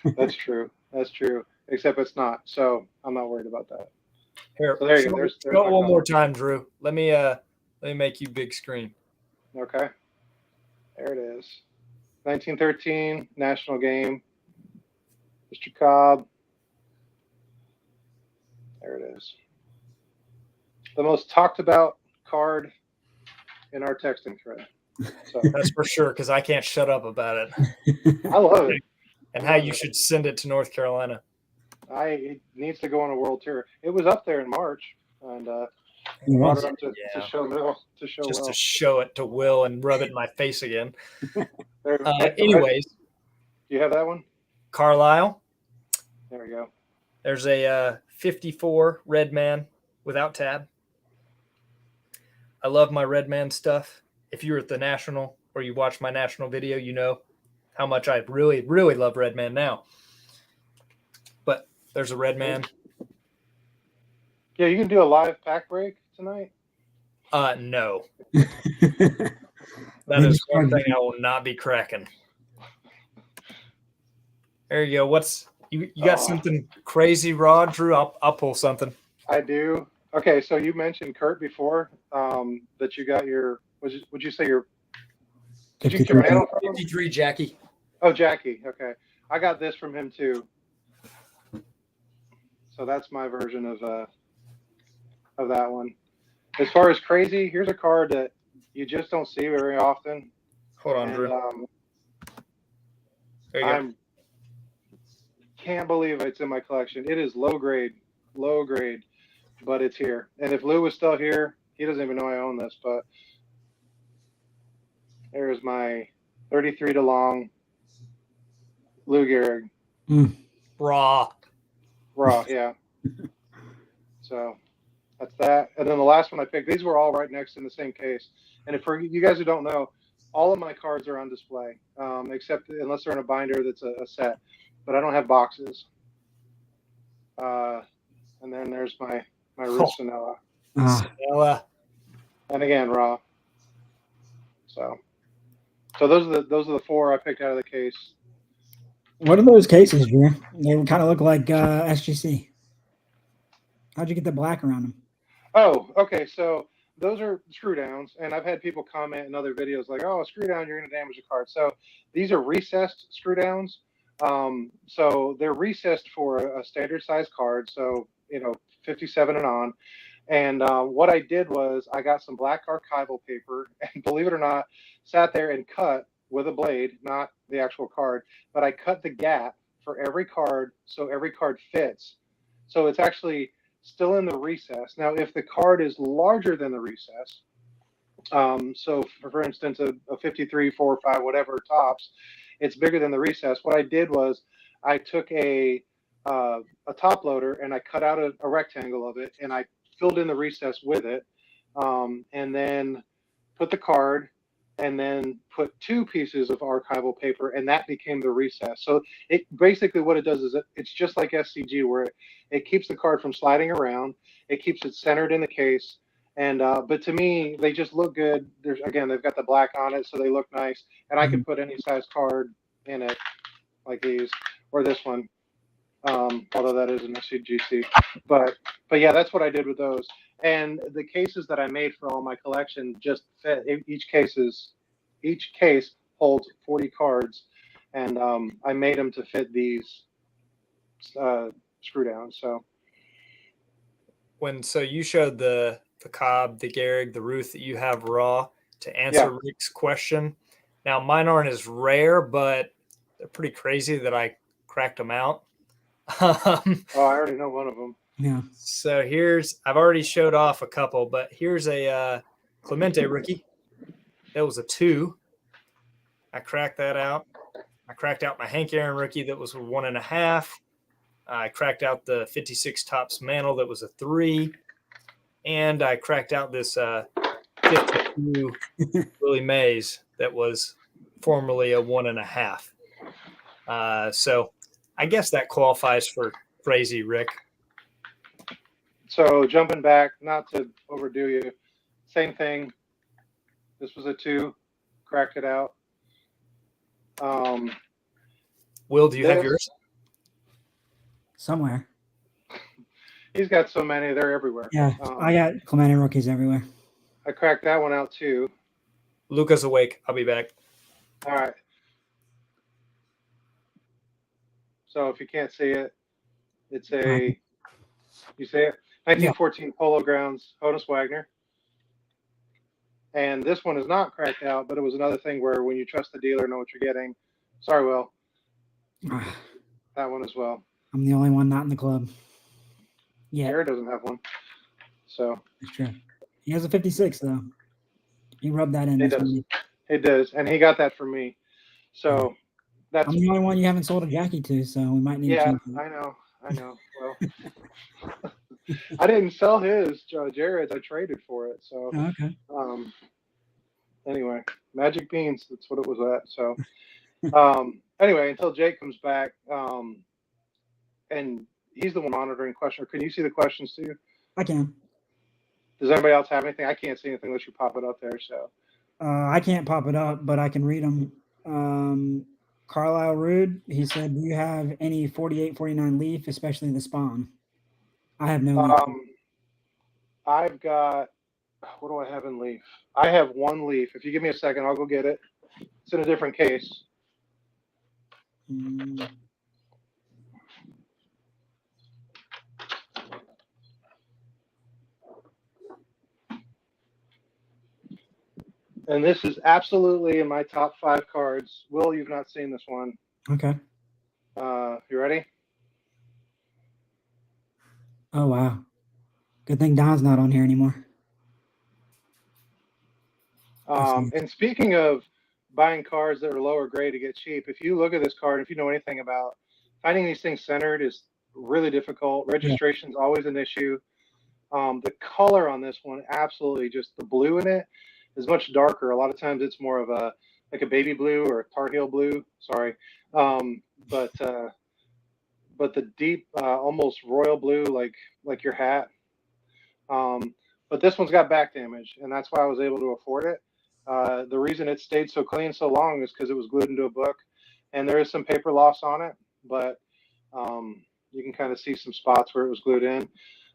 S2: That's true. That's true. Except it's not. So I'm not worried about that.
S1: Here,
S2: So there you go. There's
S1: go one more time, Drew. Let me make you big screen.
S2: Okay. There it is. 1913 national game. Mr. Cobb. There it is. The most talked about card in our texting thread. So
S1: that's for sure, because I can't shut up about it.
S2: I love it.
S1: And how you should send it to North Carolina.
S2: It needs to go on a world tour. It was up there in March, and brought it up to show Will.
S1: To show it to Will and rub it in my face again.
S2: Anyways, do you have that one?
S1: Carlisle.
S2: There we go.
S1: There's a 54 red man without tab. I love my red man stuff. If you were at the national or you watched my national video, you know how much I really, really love red man now. But there's a red man.
S2: Yeah, you can do a live pack break tonight.
S1: No. That is one thing I will not be cracking. There you go. What's you got something crazy, Rod? Drew, I'll pull something.
S2: I do. Okay, so you mentioned Kurt before, that you got your would you say your
S1: 53 Jackie.
S2: Oh, Jackie. Okay. I got this from him too. So that's my version of that one. As far as crazy, here's a card that you just don't see very often.
S1: Hold on, Drew. There you go.
S2: Can't believe it's in my collection. It is low grade, but it's here. And if Lou was still here, he doesn't even know I own this, but there's my 33 to long Lou Gehrig.
S1: Raw,
S2: yeah. So that's that. And then the last one I picked, these were all right next in the same case. And for you guys who don't know, all of my cards are on display, except unless they're in a binder that's a set. But I don't have boxes. And then there's my Ruth Sonella.
S1: Sonella.
S2: And again, raw. So those are the four I picked out of the case.
S3: What are those cases, Drew? They kind of look like SGC. How'd you get the black around them?
S2: Oh, okay. So those are screw downs, and I've had people comment in other videos like, "Oh, a screw down, you're going to damage the card." So these are recessed screw downs. So they're recessed for a standard size card. So 57 and on. And what I did was I got some black archival paper, and believe it or not, sat there and cut with a blade, not the actual card, but I cut the gap for every card so every card fits. So it's actually still in the recess. Now, if the card is larger than the recess, so for instance, a 53, 4, 5, whatever tops, it's bigger than the recess. What I did was I took a top loader and I cut out a rectangle of it and I filled in the recess with it, and then put the card and then put 2 pieces of archival paper, and that became the recess. So it basically what it does is it's just like SCG, where it keeps the card from sliding around. It keeps it centered in the case. And but to me, they just look good. They've got the black on it, so they look nice. And I can put any size card in it, like these or this one, although that is an SCGC. But But yeah, that's what I did with those. And the cases that I made for all my collection just fit. Each case holds 40 cards, and I made them to fit these screw downs. So
S1: So you showed the Cobb, the Gehrig, the Ruth that you have raw to answer
S2: yeah.
S1: Rick's question. Now mine aren't as rare, but they're pretty crazy that I cracked them out.
S2: Oh, I already know one of them.
S3: Yeah.
S1: So I've already showed off a couple, but here's a Clemente rookie. That was a 2. I cracked that out. I cracked out my Hank Aaron rookie that was a 1.5. I cracked out the 56 Topps Mantle that was a 3. And I cracked out this 52 Willie Mays that was formerly a 1.5. So I guess that qualifies for crazy, Rick.
S2: So jumping back, not to overdo you, same thing. This was a 2, cracked it out.
S1: Will, do you have yours?
S3: Somewhere.
S2: He's got so many; they're everywhere.
S3: Yeah, I got Clemente rookies everywhere.
S2: I cracked that one out too.
S1: Luca's awake. I'll be back.
S2: All right. So if you can't see it, it's a. You see it? 1914 Polo Grounds, Honus Wagner. And this one is not cracked out, but it was another thing where when you trust the dealer, know what you're getting. Sorry, Will. That one as well.
S3: I'm the only one not in the club. Yeah.
S2: Jared doesn't have one. So.
S3: That's true. He has a 56, though. He rubbed that in.
S2: He does. He does. And he got that from me. So that's.
S3: I'm the only one you haven't sold a Jackie to, so we might need to change it.
S2: I know. Well, I didn't sell his, Jared's. I traded for it. So.
S3: Oh, okay.
S2: Anyway, Magic Beans. That's what it was at. So. Anyway, until Jake comes back, and he's the one monitoring questions. Can you see the questions too?
S3: I can.
S2: Does anybody else have anything? I can't see anything unless you pop it up there. So.
S3: I can't pop it up, but I can read them. Carlisle Rude, he said, do you have any 48, 49 Leaf, especially the Spawn? I have no Leaf.
S2: I've got, what do I have in Leaf? I have one Leaf. If you give me a second, I'll go get it. It's in a different case. And this is absolutely in my top 5 cards. Will, you've not seen this one.
S3: Okay.
S2: You ready?
S3: Oh, wow. Good thing Don's not on here anymore.
S2: And speaking of buying cards that are lower grade to get cheap, if you look at this card, if you know anything about finding these things centered is really difficult. Registration is always an issue. The color on this one, absolutely, just the blue in it is much darker. A lot of times it's more of a baby blue or a Tar Heel blue. Sorry, but the deep, almost royal blue, like your hat. But this one's got back damage, and that's why I was able to afford it. The reason it stayed so clean so long is because it was glued into a book, and there is some paper loss on it, but you can kind of see some spots where it was glued in.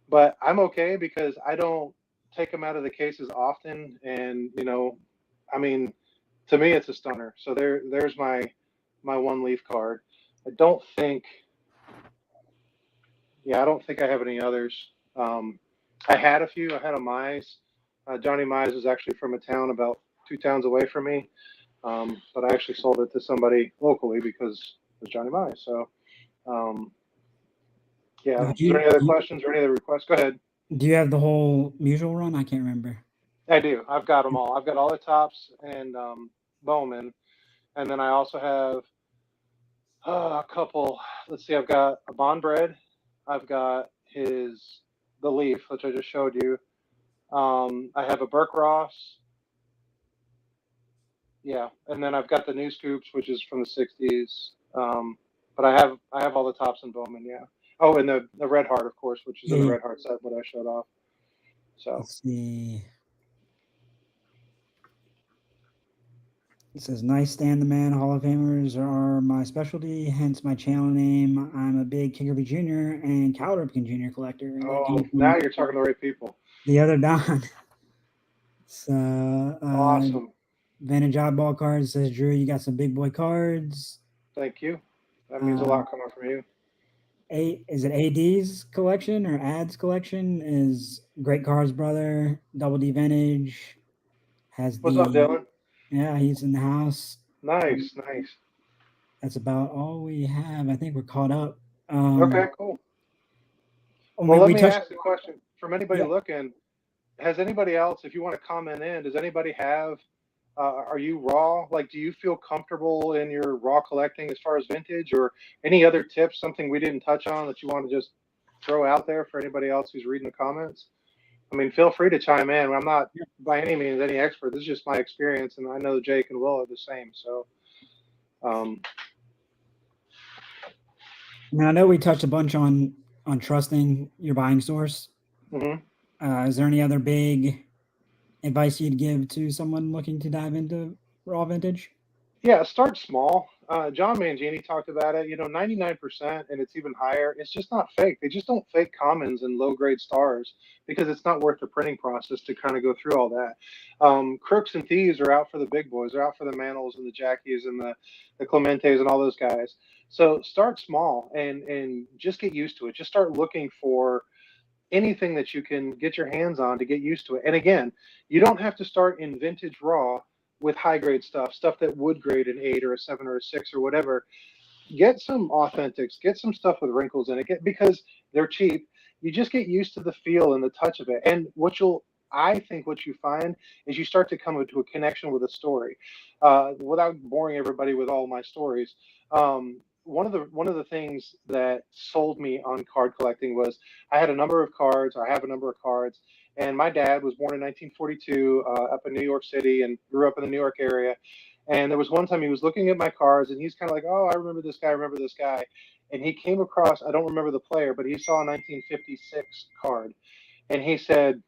S2: But I'm okay because I don't take them out of the cases often, and I mean, to me it's a stunner. So there's my one Leaf card. I don't think I have any others. I had a few. I had a Mize. Johnny Mize is actually from a town about 2 towns away from me, but I actually sold it to somebody locally because it was Johnny Mize. So, yeah. Is there any other questions or any other requests? Go ahead.
S3: Do you have the whole Musial run? I can't remember.
S2: I do. I've got them all. I've got all the Topps and Bowman, and then I also have a couple. Let's see. I've got a Bond Bread. I've got the Leaf, which I just showed you. I have a Burke Ross. Yeah, and then I've got the New Scoops, which is from the 60s. But I have all the Topps and Bowman, yeah. Oh, and the Red Heart, of course, which is in the Red Heart set, what I showed off. So
S3: let's see. It says, "Nice stand the man. Hall of Famers are my specialty, hence my channel name. I'm a big King Griffey Jr. and Cal Ripken Jr. collector." And that
S2: Oh,
S3: came
S2: now
S3: from
S2: you're talking to the right people.
S3: the other Don. So,
S2: Awesome.
S3: Vantage Oddball cards says, "Drew, you got some big boy cards."
S2: Thank you. That means a lot coming from you.
S3: Is it AD's collection or Ad's collection? Is Great Cards brother, Double D Vintage, has
S2: What's up,
S3: the,
S2: Dylan?
S3: yeah, he's in the house.
S2: Nice, nice.
S3: That's about all we have. I think we're caught up.
S2: Okay, cool.
S3: Well,
S2: Well, let
S3: we
S2: me
S3: touched.
S2: ask the question from anybody
S3: Yeah,
S2: looking. Has anybody else, if you want to comment in, does anybody have, are you raw? Like, do you feel comfortable in your raw collecting as far as vintage, or any other tips, something we didn't touch on that you want to just throw out there for anybody else who's reading the comments? I mean, feel free to chime in. I'm not by any means any expert. This is just my experience, and I know Jake and Will are the same. So, um,
S3: I know we touched a bunch on trusting your buying source.
S2: mhm.
S3: Is there any other big advice you'd give to someone looking to dive into raw vintage?
S2: Yeah, start small. John Mangini talked about it. 99%, and it's even higher. It's just not fake. They just don't fake commons and low grade stars because it's not worth the printing process to kind of go through all that. Crooks and thieves are out for the big boys. They're out for the Mantles and the Jackies and the Clementes and all those guys. So start small and just get used to it. Just start looking for anything that you can get your hands on to get used to it. And again, you don't have to start in vintage raw with high grade stuff that would grade an 8 or a 7 or a 6 or whatever. Get some authentics, get some stuff with wrinkles in it, because they're cheap. You just get used to the feel and the touch of it. And I think what you find is you start to come into a connection with a story. Without boring everybody with all my stories, one of the things that sold me on card collecting was I had a number of cards. I have a number of cards, and my dad was born in 1942 up in New York City and grew up in the New York area. And there was one time he was looking at my cards, and he's kind of like, "Oh, I remember this guy. I remember this guy." And he came across, I don't remember the player, but he saw a 1956 card, and he said,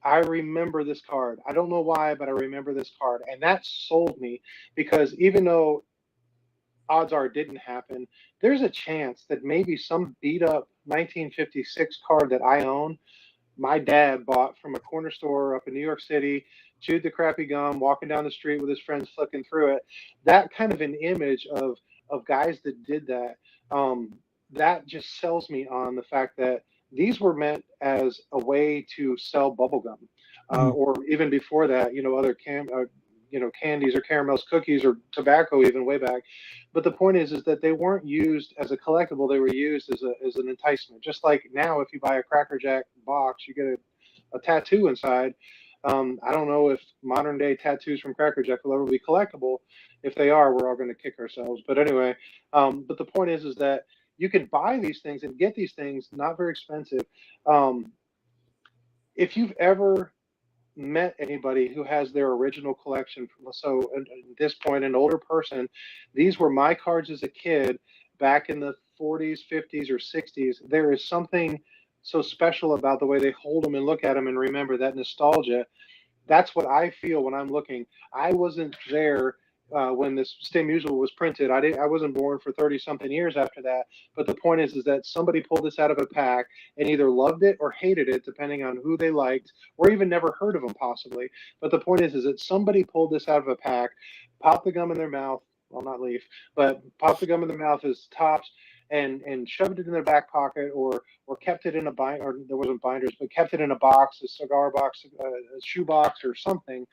S2: "I remember this card. I don't know why, but I remember this card." And that sold me, because even though odds are it didn't happen, there's a chance that maybe some beat up 1956 card that I own, my dad bought from a corner store up in New York City, chewed the crappy gum, walking down the street with his friends flicking through it. That kind of an image of guys that did that, that just sells me on the fact that these were meant as a way to sell bubblegum.
S3: Mm.
S2: Or even before that, other candies or caramels, cookies, or tobacco, even way back. But the point is that they weren't used as a collectible; they were used as an enticement. Just like now, if you buy a Cracker Jack box, you get a tattoo inside. I don't know if modern day tattoos from Cracker Jack will ever be collectible. If they are, we're all going to kick ourselves. But anyway, but the point is that you can buy these things and get these things not very expensive. Um, if you've ever met anybody who has their original collection, so at this point, an older person, these were my cards as a kid back in the 40s, 50s, or 60s. There is something so special about the way they hold them and look at them and remember that nostalgia. That's what I feel when I'm looking. I wasn't there when this Stay Musical was printed. I wasn't born for 30 something years after that. But the point is that somebody pulled this out of a pack and either loved it or hated it, depending on who they liked, or even never heard of them possibly. But the point is that somebody pulled this out of a pack, popped the gum in their mouth. Well, not leaf, but popped the gum in their mouth as tops, and shoved it in their back pocket, or kept it in a bind, or there wasn't binders, but kept it in a box, a cigar box, a shoe box, or something.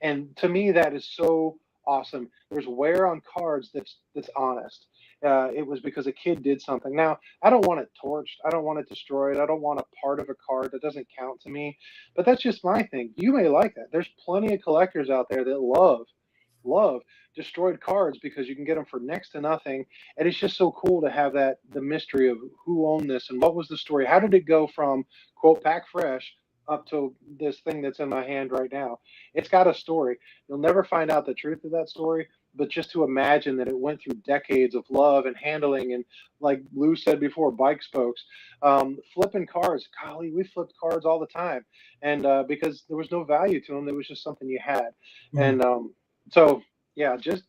S2: And to me, that is so awesome. There's wear on cards that's honest. It was because a kid did something. Now, I don't want it torched. I don't want it destroyed. I don't want a part of a card that doesn't count to me. But that's just my thing. You may like that. There's plenty of collectors out there that love destroyed cards because you can get them for next to nothing. And it's just so cool to have that, the mystery of who owned this and what was the story. How did it go from quote pack fresh up to this thing that's in my hand right now? It's got a story. You'll never find out the truth of that story, but just to imagine that it went through decades of love and handling, and like Lou said before, bike spokes, flipping cars. Golly, we flipped cards all the time, and because there was no value to them, there was just something you had.
S3: Mm.
S2: And so yeah, just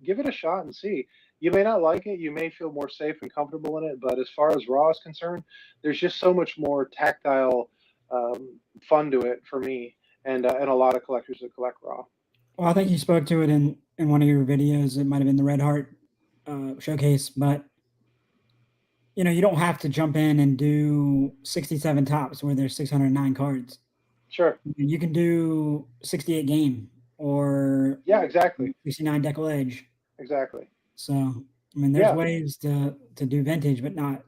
S2: give it a shot and see. You may not like it. You may feel more safe and comfortable in it, but as far as raw is concerned, there's just so much more tactile fun to it for me, and a lot of collectors that collect raw.
S3: Well, I think you spoke to it in one of your videos. It might have been the Red Heart showcase, but you don't have to jump in and do 67 tops where there's 609 cards.
S2: Sure.
S3: You can do 68 game or
S2: Yeah, exactly.
S3: 69 decal edge.
S2: Exactly.
S3: So, I mean, there's ways to do vintage, but not.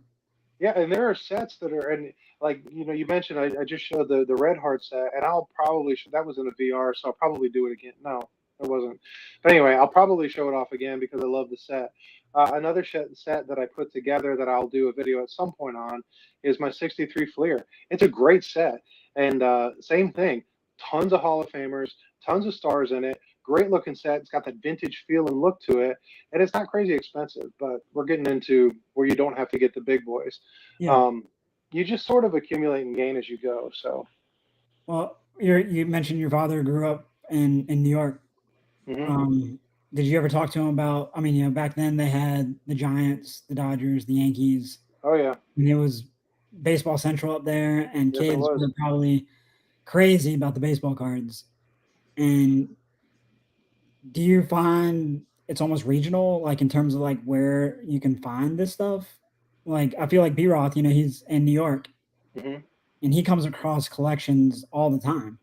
S2: Yeah, and there are sets that are, and like you mentioned, I just showed the Red Heart set, and I'll probably that was in a VR, so I'll probably do it again. No, it wasn't. But anyway, I'll probably show it off again because I love the set. Another set that I put together that I'll do a video at some point on is my '63 Fleer. It's a great set, and same thing, tons of Hall of Famers, tons of stars in it. Great looking set. It's got that vintage feel and look to it, and it's not crazy expensive. But we're getting into where you don't have to get the big boys.
S3: Yeah.
S2: You just sort of accumulate and gain as you go. So,
S3: well, you mentioned your father grew up in New York. Did you ever talk to him about? I mean, back then they had the Giants, the Dodgers, the Yankees.
S2: Oh yeah,
S3: and it was baseball central up there, and
S2: yes,
S3: kids were probably crazy about the baseball cards. And do you find it's almost regional, like in terms of like where you can find this stuff? Like I feel like B Roth, he's in New York, and he comes across collections all the time.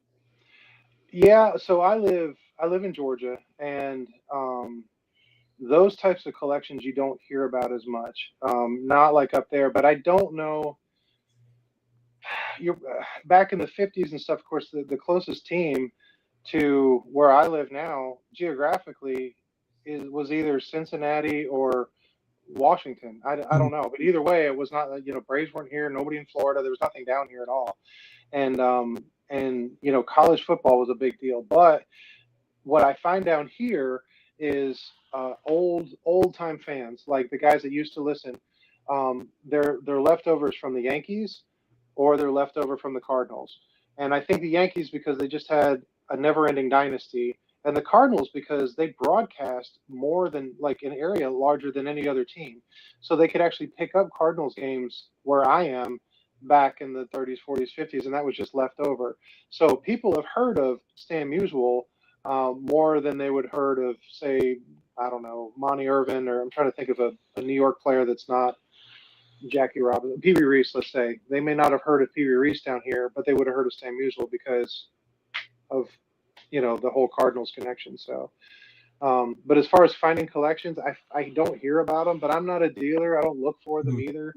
S2: Yeah, so I live in Georgia, and those types of collections you don't hear about as much. Not like up there, but I don't know. You're back in the '50s and stuff. Of course, the closest team to where I live now, geographically, was either Cincinnati or Washington. I don't know, but either way, it was not. Braves weren't here. Nobody in Florida. There was nothing down here at all, and college football was a big deal. But what I find down here is old time fans, like the guys that used to listen. They're leftovers from the Yankees, or they're leftover from the Cardinals. And I think the Yankees because they just had a never-ending dynasty, and the Cardinals because they broadcast more than like an area larger than any other team, so they could actually pick up Cardinals games where I am back in the 30s, 40s, 50s, and that was just left over. So people have heard of Stan Musial more than they would heard of, say, I don't know, Monty Irvin, or I'm trying to think of a New York player that's not Jackie Robinson, Pee Wee Reese, let's say. They may not have heard of Pee Wee Reese down here, but they would have heard of Stan Musial because of the whole Cardinals connection. So, but as far as finding collections, I don't hear about them, but I'm not a dealer. I don't look for them either.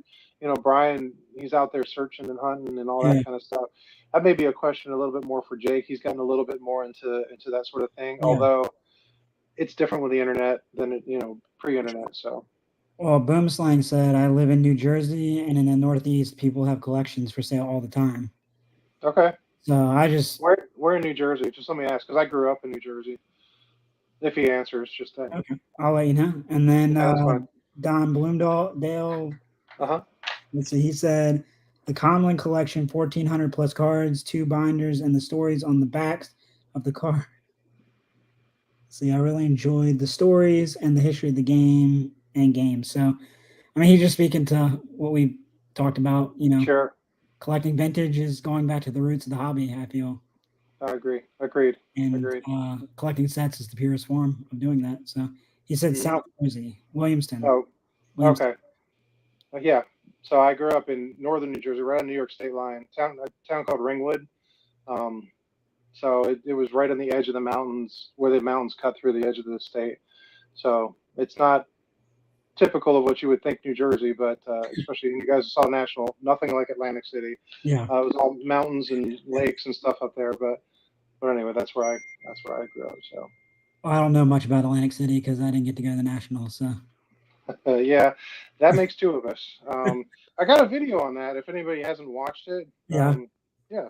S2: Brian, he's out there searching and hunting and all that kind of stuff. That may be a question a little bit more for Jake. He's gotten a little bit more into that sort of thing, although it's different with the internet than pre-internet. So.
S3: Well, Boomslang said, I live in New Jersey, and in the Northeast, people have collections for sale all the time.
S2: Okay.
S3: So I just...
S2: Where in New Jersey? Just let me ask, because I grew up in New Jersey. If he answers, just that.
S3: Okay. I'll let you know. And then Don Bloomdale, let's see, he said, the Conlon collection, 1,400 plus cards, 2 binders, and the stories on the backs of the card. See, I really enjoyed the stories and the history of the game and games. So, I mean, he's just speaking to what we talked about,
S2: Sure.
S3: Collecting vintage is going back to the roots of the hobby, I feel.
S2: I agree. Agreed.
S3: And collecting sets is the purest form of doing that. So he said South Jersey, Williamston.
S2: Oh, okay. Yeah. So I grew up in northern New Jersey, right on New York state line, a town called Ringwood. So it was right on the edge of the mountains, where the mountains cut through the edge of the state. So it's not typical of what you would think New Jersey, but especially you guys saw National, nothing like Atlantic City.
S3: Yeah,
S2: it was all mountains and lakes and stuff up there. But anyway, that's where I grew up. So
S3: I don't know much about Atlantic City because I didn't get to go to the National. So
S2: yeah, that makes 2 of us. I got a video on that. If anybody hasn't watched it, yeah.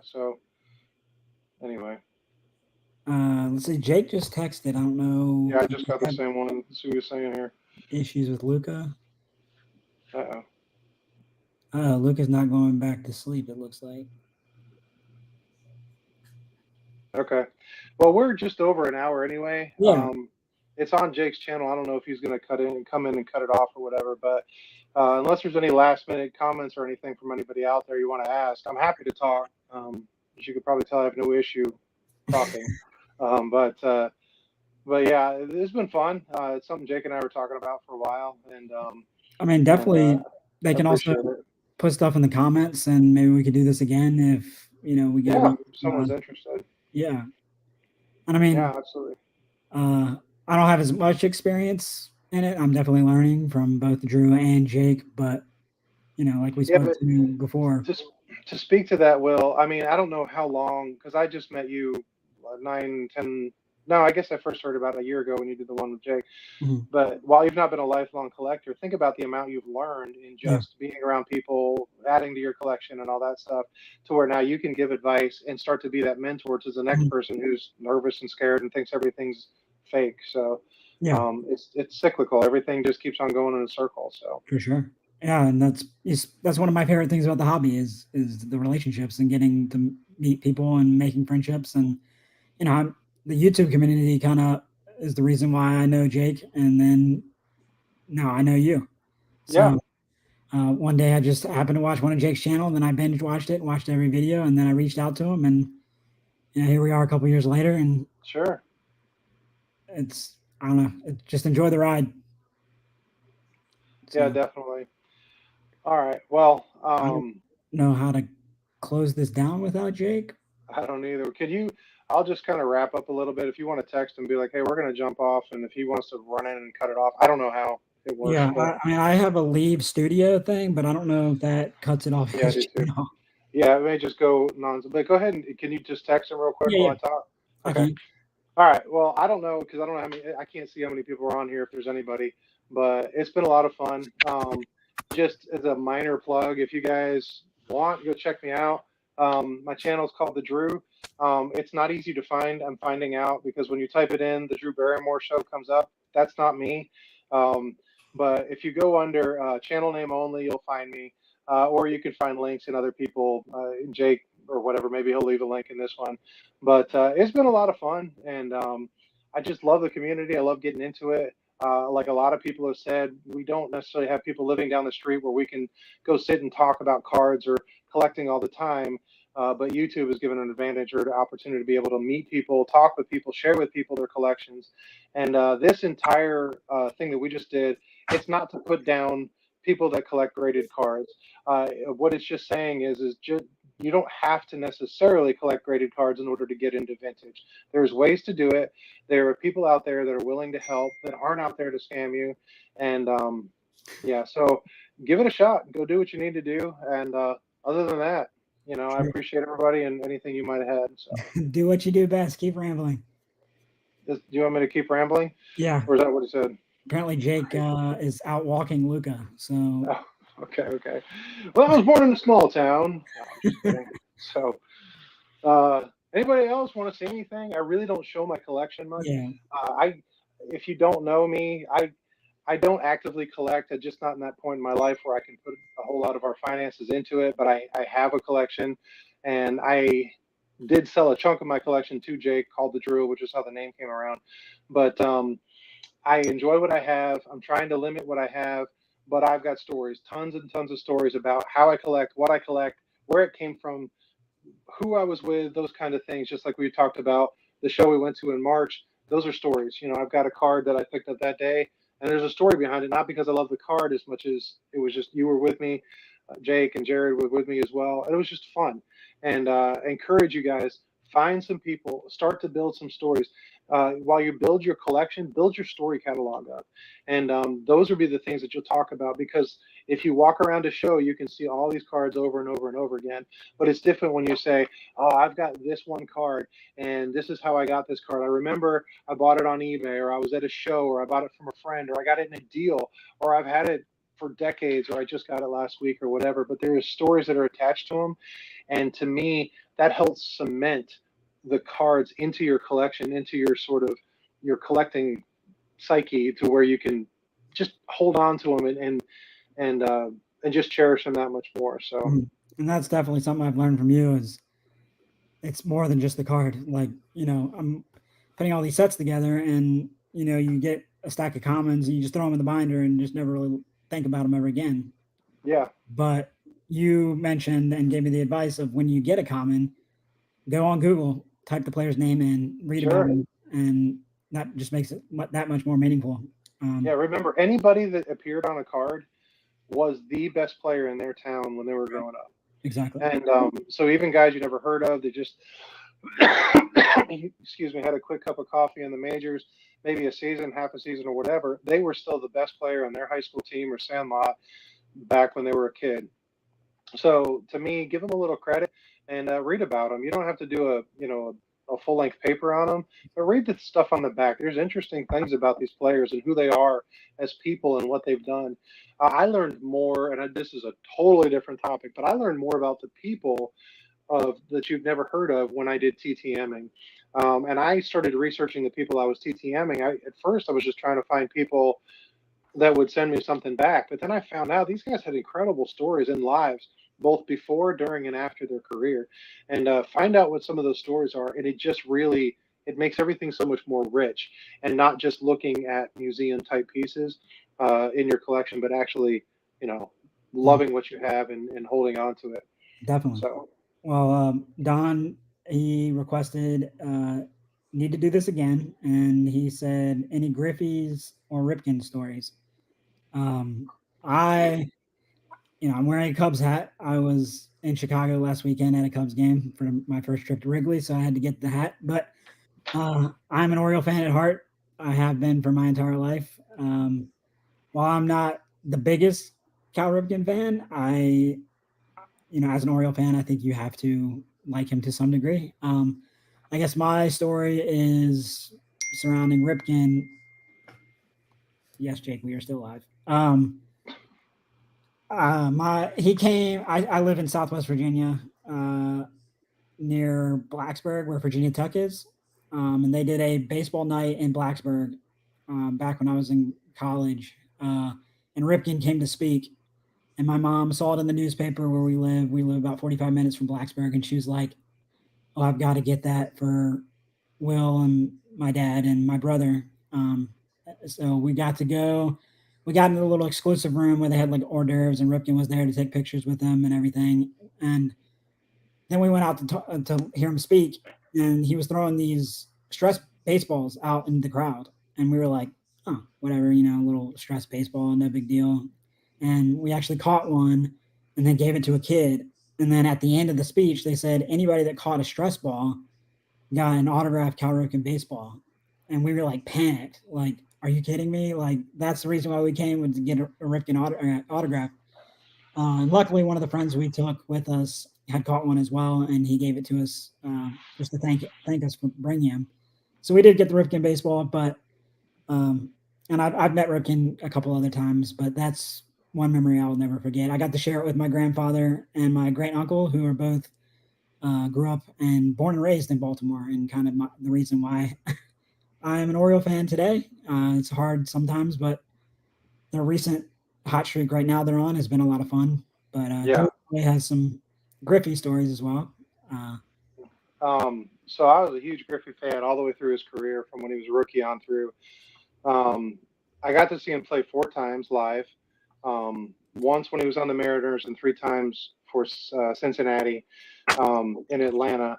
S2: So anyway,
S3: let's see. Jake just texted. I don't know.
S2: Yeah, I just got the same one. Let's see what he's saying here.
S3: Issues with Luca.
S2: Uh-oh.
S3: Luca's not going back to sleep, it looks like.
S2: Okay. Well, we're just over an hour anyway.
S3: Yeah.
S2: it's on Jake's channel. I don't know if he's going to come in and cut it off or whatever. But unless there's any last minute comments or anything from anybody out there you want to ask, I'm happy to talk. As you could probably tell, I have no issue talking. But yeah, it's been fun. It's something Jake and I were talking about for a while, and
S3: I mean, definitely they can also
S2: appreciate it.
S3: put stuff in the comments, and maybe we could do this again if we get
S2: Yeah, if someone's interested.
S3: yeah. And I mean,
S2: Yeah, absolutely.
S3: I don't have as much experience in it. I'm definitely learning from both Drew and Jake, but like we
S2: Yeah,
S3: spoke
S2: but
S3: to before.
S2: to speak to that, Will, I mean, I don't know how long, because I just met you 9, 10. No, I guess I first heard about it a year ago when you did the one with Jake.
S3: Mhm.
S2: But while you've not been a lifelong collector, think about the amount you've learned in just being around people, adding to your collection and all that stuff, to where now you can give advice and start to be that mentor to the next
S3: Mhm.
S2: person who's nervous and scared and thinks everything's fake. So
S3: Yeah,
S2: it's cyclical. Everything just keeps on going in a circle. So
S3: for sure. Yeah, and that's one of my favorite things about the hobby is the relationships and getting to meet people and making friendships. And the YouTube community kind of is the reason why I know Jake, and then now I know you.
S2: yeah,
S3: So one day I just happened to watch one of Jake's channel, and then I binge watched it, watched every video, and then I reached out to him, and here we are a couple years later, and
S2: sure.
S3: it's I don't know, just enjoy the ride.
S2: Yeah,
S3: So
S2: definitely. All right. Well,
S3: I don't know how to close this down without Jake.
S2: I don't either. Can you? I'll just kind of wrap up a little bit. If you want to text and be like, "Hey, we're going to jump off," and if he wants to run in and cut it off, I don't know how it works,
S3: Yeah,
S2: but
S3: I mean, I have a leave studio thing, but I don't know if that cuts it off
S2: yeah, I
S3: his
S2: do too.
S3: channel.
S2: Yeah, it may just go non. But go ahead and can you just text him real quick
S3: Yeah,
S2: while
S3: yeah,
S2: I talk?
S3: I
S2: Okay.
S3: can.
S2: All right. Well, I don't know because I don't know how many. I can't see how many people are on here if there's anybody, but it's been a lot of fun. Just as a minor plug, if you guys want, go check me out. My channel is called The Drew. It's not easy to find. I'm finding out because when you type it in, the Drew Barrymore Show comes up. That's not me. Um, but if you go under channel name only, you'll find me. Or you can find links in other people, Jake or whatever. Maybe he'll leave a link in this one. But it's been a lot of fun, and I just love the community. I love getting into it. Like a lot of people have said, we don't necessarily have people living down the street where we can go sit and talk about cards or collecting all the time. But YouTube has given an advantage or an opportunity to be able to meet people, talk with people, share with people their collections. And this entire thing that we just did, it's not to put down people that collect graded cards. What it's just saying is just you don't have to necessarily collect graded cards in order to get into vintage. There's ways to do it. There are people out there that are willing to help that aren't out there to scam you. And yeah, so give it a shot. Go do what you need to do. And other than that, I
S3: Sure.
S2: appreciate everybody and anything you might have had. So,
S3: Do what you do best. Keep rambling.
S2: do you want me to keep rambling,
S3: Yeah.
S2: or is that what he said?
S3: Apparently, Jake is out walking Luca. So
S2: Oh, okay, okay. Well, I was born in a small town. No, I'm just kidding. So, anybody else want to say anything? I really don't show my collection much.
S3: yeah,
S2: If you don't know me, I don't actively collect. I'm just not in that point in my life where I can put a whole lot of our finances into it. But I have a collection, and I did sell a chunk of my collection to Jake, called the Drew, which is how the name came around. But I enjoy what I have. I'm trying to limit what I have, but I've got stories, tons and tons of stories about how I collect, what I collect, where it came from, who I was with, those kind of things. Just like we talked about the show we went to in March. Those are stories. I've got a card that I picked up that day, and there's a story behind it. Not because I love the card as much as it was just you were with me, Jake and Jared were with me as well. And it was just fun. And I encourage you guys, find some people, start to build some stories. While you build your collection, build your story catalog up. And those will be the things that you'll talk about, because if you walk around a show, you can see all these cards over and over and over again. But it's different when you say, oh, I've got this one card, and this is how I got this card. I remember I bought it on eBay, or I was at a show, or I bought it from a friend, or I got it in a deal, or I've had it for decades, or I just got it last week, or whatever. But there are stories that are attached to them, and to me, that helps cement the cards into your collection, into your sort of your collecting psyche, to where you can just hold on to them and just cherish them that much more. So
S3: and that's definitely something I've learned from you is it's more than just the card. Like I'm putting all these sets together, and you get a stack of commons and you just throw them in the binder and just never really think about them ever again.
S2: Yeah.
S3: But you mentioned and gave me the advice of when you get a common, go on Google, type the player's name in, read about
S2: Sure.
S3: them, and that just makes it that much more meaningful.
S2: Yeah. Remember, anybody that appeared on a card was the best player in their town when they were growing up.
S3: Exactly.
S2: And so even guys you never heard of, they just, excuse me, had a quick cup of coffee in the majors, maybe a season, half a season, or whatever. They were still the best player on their high school team or sandlot back when they were a kid. So to me, give them a little credit and read about them. You don't have to do a full length paper on them, but read the stuff on the back. There's interesting things about these players and who they are as people and what they've done. I learned more, and this is a totally different topic, but I learned more about the people of that you've never heard of when I did TTMing. And I started researching the people I was TTMing. At first, I was just trying to find people that would send me something back. But then I found out these guys had incredible stories and lives, both before, during, and after their career. And find out what some of those stories are, and it just really it makes everything so much more rich, and not just looking at museum type pieces in your collection, but actually, loving what you have and holding on to it.
S3: Definitely.
S2: So
S3: Well, Don, he requested need to do this again, and he said any Griffey's or Ripken stories. I, I'm wearing a Cubs hat. I was in Chicago last weekend at a Cubs game for my first trip to Wrigley, so I had to get the hat. But I'm an Oriole fan at heart. I have been for my entire life. While I'm not the biggest Cal Ripken fan, as an Oriole fan, I think you have to like him to some degree. I guess my story is surrounding Ripken. Yes, Jake, we are still alive. He came. I live in Southwest Virginia, near Blacksburg, where Virginia Tech is, and they did a baseball night in Blacksburg back when I was in college. And Ripken came to speak, and my mom saw it in the newspaper where we live. We live about 45 minutes from Blacksburg, and she was like, "Oh, I've got to get that for Will and my dad and my brother." So we got to go. We got in a little exclusive room where they had like hors d'oeuvres, and Ripken was there to take pictures with them and everything. And then we went out to hear him speak, and he was throwing these stress baseballs out in the crowd, and we were like, "Oh, whatever, a little stress baseball, no big deal." And we actually caught one, and then gave it to a kid. And then at the end of the speech, they said anybody that caught a stress ball got an autographed Cal Ripken baseball, and we were like panicked, like, "Are you kidding me?" Like that's the reason why we came, was to get a Ripken autograph. And luckily, one of the friends we took with us had caught one as well, and he gave it to us just to thank us for bringing him. So we did get the Ripken baseball, but and I've met Ripken a couple other times, but that's one memory I'll never forget. I got to share it with my grandfather and my great uncle, who are both grew up and born and raised in Baltimore, and kind of the reason why I am an Oriole fan today. It's hard sometimes, but the recent hot streak right now they're on has been a lot of fun. But
S2: yeah.
S3: Joey has some Griffey stories as well.
S2: So I was a huge Griffey fan all the way through his career, from when he was a rookie on through. I got to see him play 4 times live. Once when he was on the Mariners, and 3 times for Cincinnati, in Atlanta.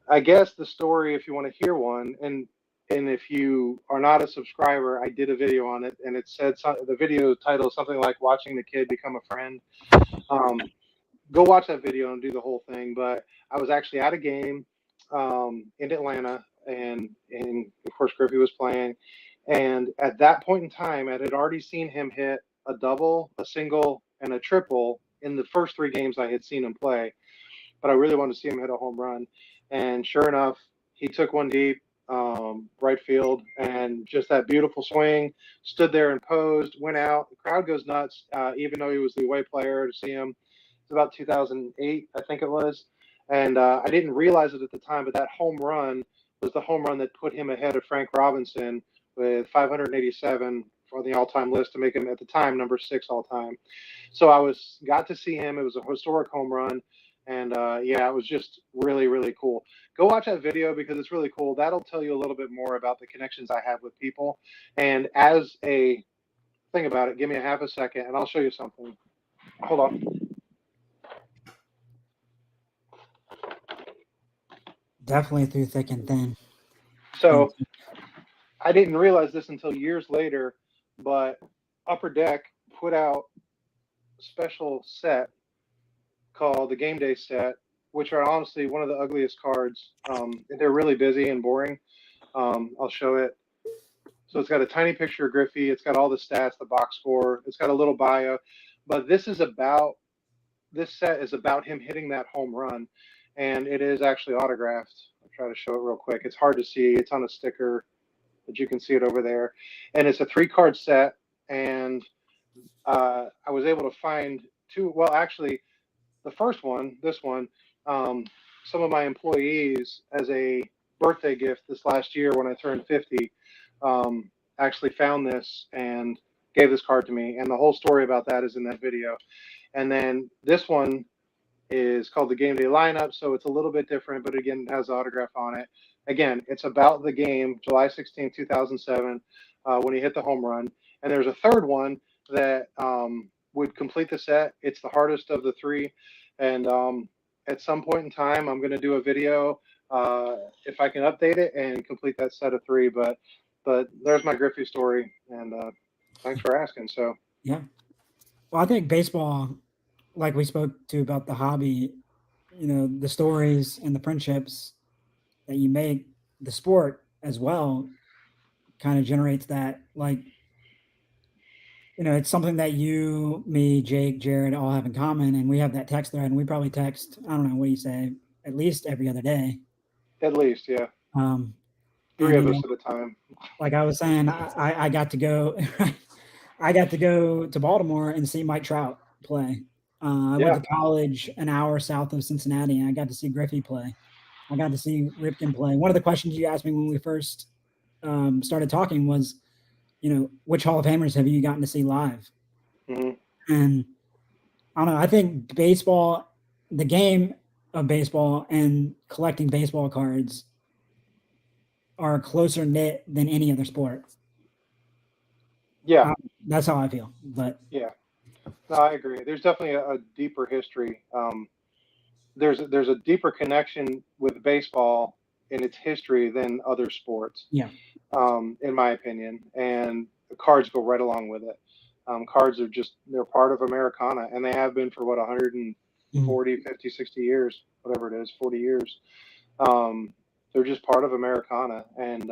S2: I guess the story, if you want to hear one, and if you are not a subscriber, I did a video on it, and it said the video title is something like "Watching the Kid Become a Friend." Go watch that video and do the whole thing. But I was actually at a game in Atlanta, and of course Griffey was playing. And at that point in time, I had already seen him hit a double, a single, and a triple in the first 3 games I had seen him play. But I really wanted to see him hit a home run. And sure enough, he took one deep, right field, and just that beautiful swing, stood there and posed, went out. The crowd goes nuts, even though he was the away player, to see him. It's about 2008, I think it was. And I didn't realize it at the time, but that home run was the home run that put him ahead of Frank Robinson with 587 for the all-time list, to make him at the time number 6 all-time. So got to see him. It was a historic home run. And yeah, it was just really, really cool. Go watch that video because it's really cool. That'll tell you a little bit more about the connections I have with people. And as a thing about it, give me a half a second and I'll show you something. Hold on.
S3: Definitely through thick and thin.
S2: So I didn't realize this until years later, but Upper Deck put out a special set called the Game Day set, which are honestly one of the ugliest cards. They're really busy and boring. I'll show it. So it's got a tiny picture of Griffey. It's got all the stats, the box score. It's got a little bio. But this set is about him hitting that home run, and it is actually autographed. I'll try to show it real quick. It's hard to see. It's on a sticker, but you can see it over there. And it's a 3-card set, and I was able to find two. Well, actually, the first one, this one, some of my employees, as a birthday gift this last year when I turned 50, actually found this and gave this card to me. And the whole story about that is in that video. And then this one is called the Game Day lineup. So it's a little bit different, but again, it has the autograph on it. Again, it's about the game, July 16, 2007, when he hit the home run. And there's a third one that would complete the set. It's the hardest of the 3. And at some point in time, I'm going to do a video if I can update it and complete that set of 3. But there's my Griffey story, and thanks for asking. So
S3: yeah, well, I think baseball, like we spoke to about the hobby, the stories and the friendships that you make, the sport as well, kind of generates that. Like, it's something that you, me, Jake, Jared all have in common, and we have that text thread, and we probably text, I don't know, what do you say, at least every other day.
S2: At least, yeah. 3 of us at a time.
S3: Like I was saying, I got to go. I got to go to Baltimore and see Mike Trout play. I went to college an hour south of Cincinnati, and I got to see Griffey play. I got to see Ripken play. One of the questions you asked me when we first started talking was, which Hall of Famers have you gotten to see live?
S2: Mm-hmm.
S3: And I don't know. I think baseball, the game of baseball and collecting baseball cards are closer knit than any other sport.
S2: Yeah.
S3: That's how I feel. But
S2: yeah, no, I agree. There's definitely a deeper history. There's a deeper connection with baseball in its history than other sports.
S3: Yeah.
S2: In my opinion, and the cards go right along with it. Cards are they're part of Americana, and they have been for 140, 50, 60 years, whatever it is, 40 years. They're just part of Americana, and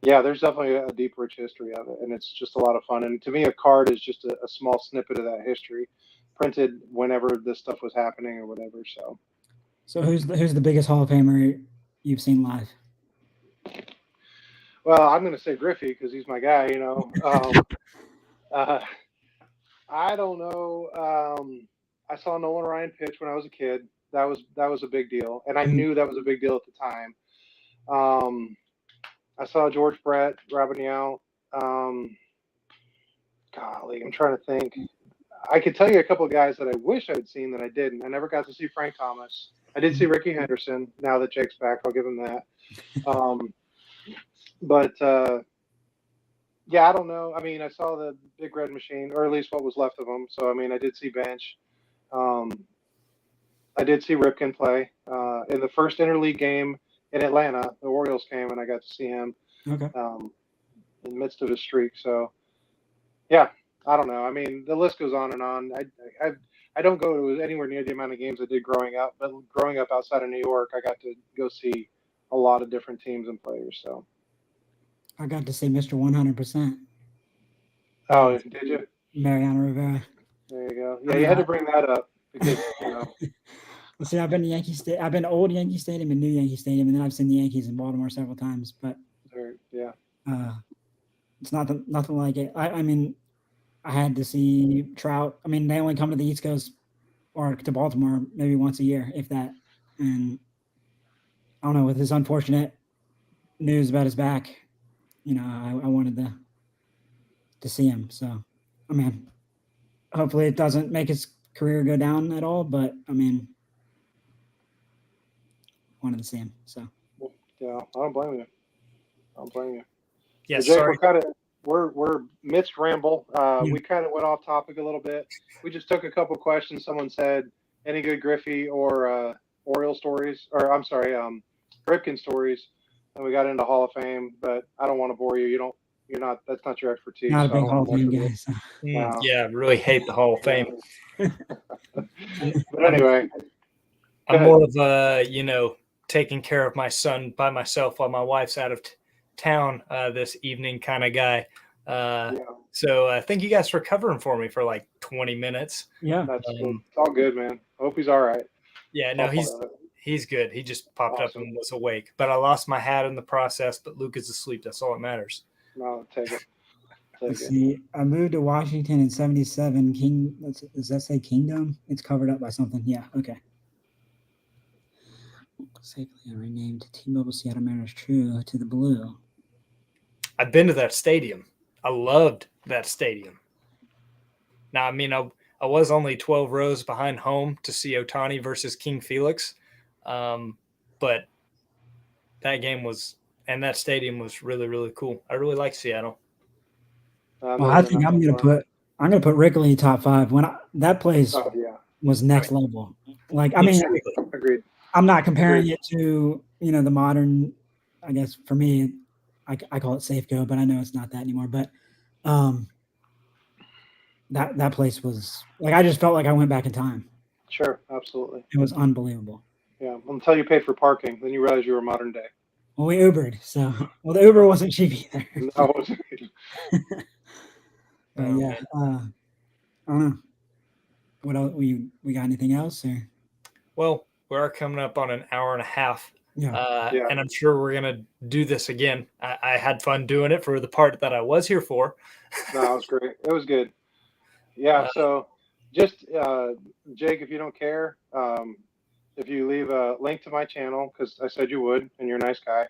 S2: yeah, there's definitely a deep, rich history of it, and it's just a lot of fun. And to me, a card is just a small snippet of that history, printed whenever this stuff was happening or whatever.
S3: So who's the biggest Hall of Famer you've seen live?
S2: Well, I'm going to say Griffey because he's my guy. I don't know. I saw Nolan Ryan pitch when I was a kid. That was a big deal, and I knew that was a big deal at the time. I saw George Brett, Rabignac. Golly, I'm trying to think. I could tell you a couple of guys that I wish I'd seen that I didn't. I never got to see Frank Thomas. I did see Ricky Henderson. Now that Jake's back, I'll give him that. But yeah, I don't know. I mean, I saw the Big Red Machine, or at least what was left of them. So I mean, I did see Bench. I did see Ripken play in the first interleague game in Atlanta. The Orioles came, and I got to see him in the midst of his streak. So yeah, I don't know. I mean, the list goes on and on. I don't go to anywhere near the amount of games I did growing up, but growing up outside of New York, I got to go see a lot of different teams and players. So
S3: I got to see Mr. 100%.
S2: Oh, did you?
S3: Mariano Rivera.
S2: There you go. Yeah, you had to bring that up because
S3: Well, see, I've been to Yankee Stadium. I've been to old Yankee Stadium and new Yankee Stadium, and then I've seen the Yankees in Baltimore several times. But
S2: yeah,
S3: it's nothing like it. I mean, I had to see Trout. I mean, they only come to the East Coast or to Baltimore maybe once a year, if that. And I don't know, with this unfortunate news about his back, I wanted to see him. So, I mean, hopefully it doesn't make his career go down at all. But I mean, wanted to see him. So
S2: Yeah, I don't blame you.
S1: Yeah,
S2: So Jake,
S1: sorry.
S2: we're midst ramble.
S3: Yeah.
S2: We kind of went off topic a little bit. We just took a couple questions. Someone said, any good Griffey or Oriole stories, or I'm sorry, Ripken stories, and we got into Hall of Fame. But I don't want to bore you. You're not. That's not your expertise.
S3: not a
S2: So I
S3: big
S2: don't
S3: Hall
S2: want
S3: of
S2: to
S3: Fame
S2: mess
S3: guy.
S2: with
S3: So.
S2: Wow.
S1: Yeah, I really hate the Hall of Fame.
S2: But anyway,
S1: I'm
S2: go
S1: more of a, taking care of my son by myself while my wife's out of town this evening kind of guy.
S2: yeah,
S1: So I think you guys were covering for me for like 20 minutes.
S3: Yeah.
S2: it's all good, man. I hope he's all right.
S1: Yeah,
S2: It's
S1: no,
S2: all part of it.
S1: he's good. He just popped up
S2: Awesome.
S1: and was awake. But I lost my hat in the process, but Luke is asleep. That's all that matters.
S2: No, take it.
S3: Let's see. I moved to Washington in '77. Does that say Kingdom? It's covered up by something. Yeah. Okay. Safely renamed T-Mobile Seattle Mariners True to the blue.
S1: I've been to that stadium. I loved that stadium. Now, I mean, I was only 12 rows behind home to see Ohtani versus King Felix. But that game was, and that stadium was really, really cool. I really like Seattle.
S3: Well, I think I'm gonna put Wrigley top 5. That place
S2: Oh yeah,
S3: was next level. Like, I mean,
S2: agreed.
S3: I'm not comparing it to the modern. I guess for me, I call it Safeco, but I know it's not that anymore. But that place was like, I just felt like I went back in time.
S2: Sure, absolutely.
S3: It was unbelievable.
S2: Yeah, until you paid for parking, then you realize you were modern day.
S3: Well, we Ubered, so the Uber wasn't cheap either.
S2: No, it wasn't.
S3: But yeah, I don't know. What else? We got anything else? Or?
S1: Well, we are coming up on an hour and a half.
S3: Yeah.
S1: And I'm sure we're going to do this again. I had fun doing it for the part that I was here for.
S2: No, it was great. It was good. Yeah, so just, Jake, if you don't care, if you leave a link to my channel, because I said you would, and you're a nice guy,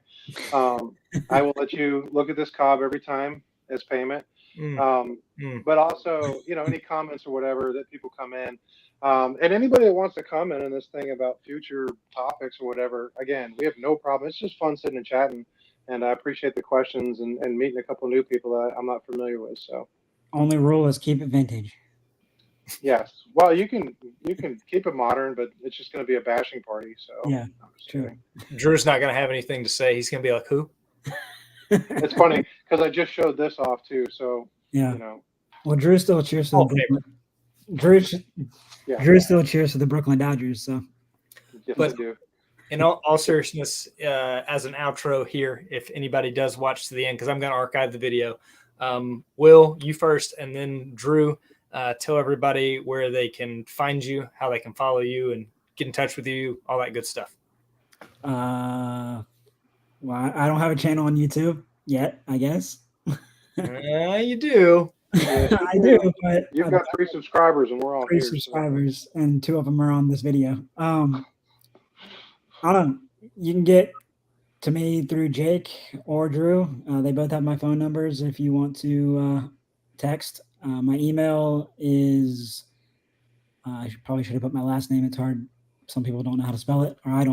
S2: I will let you look at this cob every time as payment. But also, any comments or whatever that people come in. And anybody that wants to comment on this thing about future topics or whatever, again, we have no problem. It's just fun sitting and chatting. And I appreciate the questions and meeting a couple of new people that I'm not familiar with. So
S3: only rule is keep it vintage.
S2: Yes. Well, you can keep it modern, but it's just going to be a bashing party. So
S3: yeah, true.
S1: Drew's not going to have anything to say. He's going to be like, "Who?"
S2: It's funny because I just showed this off too. So
S3: yeah. Well, Drew still cheers for the Brooklyn. Drew still cheers for the Brooklyn Dodgers. So,
S2: yes, I do.
S1: In all seriousness, as an outro here, if anybody does watch to the end, because I'm going to archive the video. Will, you first, and then Drew. Tell everybody where they can find you, how they can follow you, and get in touch with you, all that good stuff.
S3: Well, I don't have a channel on YouTube yet, I guess.
S1: You do.
S2: Yes, you
S3: I do, but
S2: you've got 3 subscribers, and we're all
S3: 3
S2: here.
S3: subscribers, and 2 of them are on this video. I don't know. You can get to me through Jake or Drew. They both have my phone numbers if you want to text. My email is, I probably should have put my last name. It's hard. Some people don't know how to spell it, or it's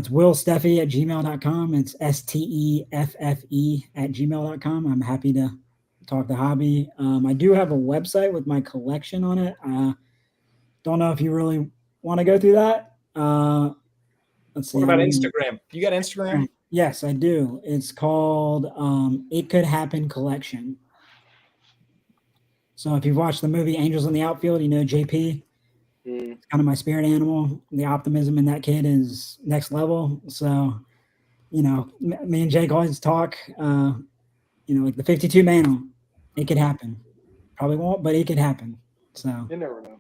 S3: willsteffe@gmail.com. It's STEFFE@gmail.com. I'm happy to talk the hobby. I do have a website with my collection on it. Don't know if you really want to go through that. Let's see.
S1: What about Instagram? You got Instagram?
S3: Yes, I do. It's called It Could Happen Collection. So if you've watched the movie Angels in the Outfield, JP, it's kind of my spirit animal. The optimism in that kid is next level. So, me and Jake always talk, like the 52 mantle, it could happen. Probably won't, but it could happen. So
S2: you never know.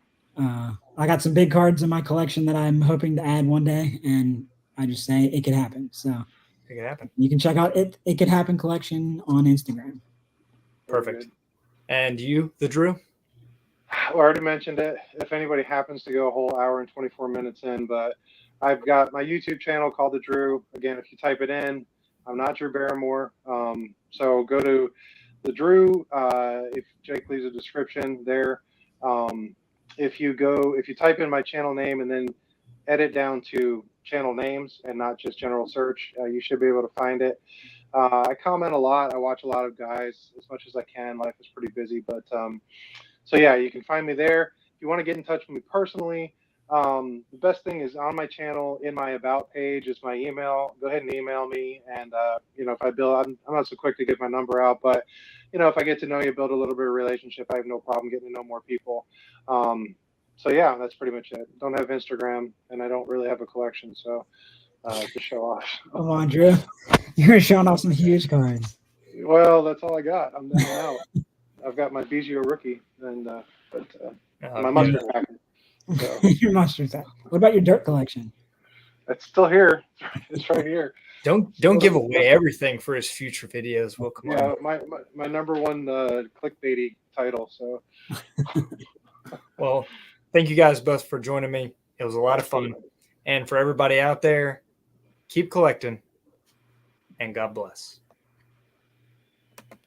S3: I got some big cards in my collection that I'm hoping to add one day, and I just say it could happen. So
S1: it could happen.
S3: You can check out It Could Happen Collection on Instagram.
S1: Perfect. And you, the Drew?
S2: I already mentioned it. If anybody happens to go a whole hour and 24 minutes in, but I've got my YouTube channel called The Drew. Again, if you type it in, I'm not Drew Barrymore. So go to The Drew. If Jake leaves a description there. If you type in my channel name and then edit down to channel names and not just general search, you should be able to find it. I comment a lot. I watch a lot of guys as much as I can. Life is pretty busy, but so yeah, you can find me there. If you want to get in touch with me personally, the best thing is on my channel in my about page is my email. Go ahead and email me, and if I build, I'm not so quick to give my number out, but if I get to know you, build a little bit of relationship, I have no problem getting to know more people. So yeah, that's pretty much it. Don't have Instagram, and I don't really have a collection, so to show off.
S3: Come on, Drew. You're showing off some huge cards.
S2: Well, that's all I got. I'm out. I've got my Bizio rookie, and my mustard pack. So.
S3: Your mustard pack. What about your dirt collection?
S2: It's still here. It's right here.
S1: Don't give away everything for his future videos. Well, come on.
S2: My number one clickbaity title. So.
S1: Well, thank you guys both for joining me. It was a lot of fun. And for everybody out there, keep collecting, and God bless.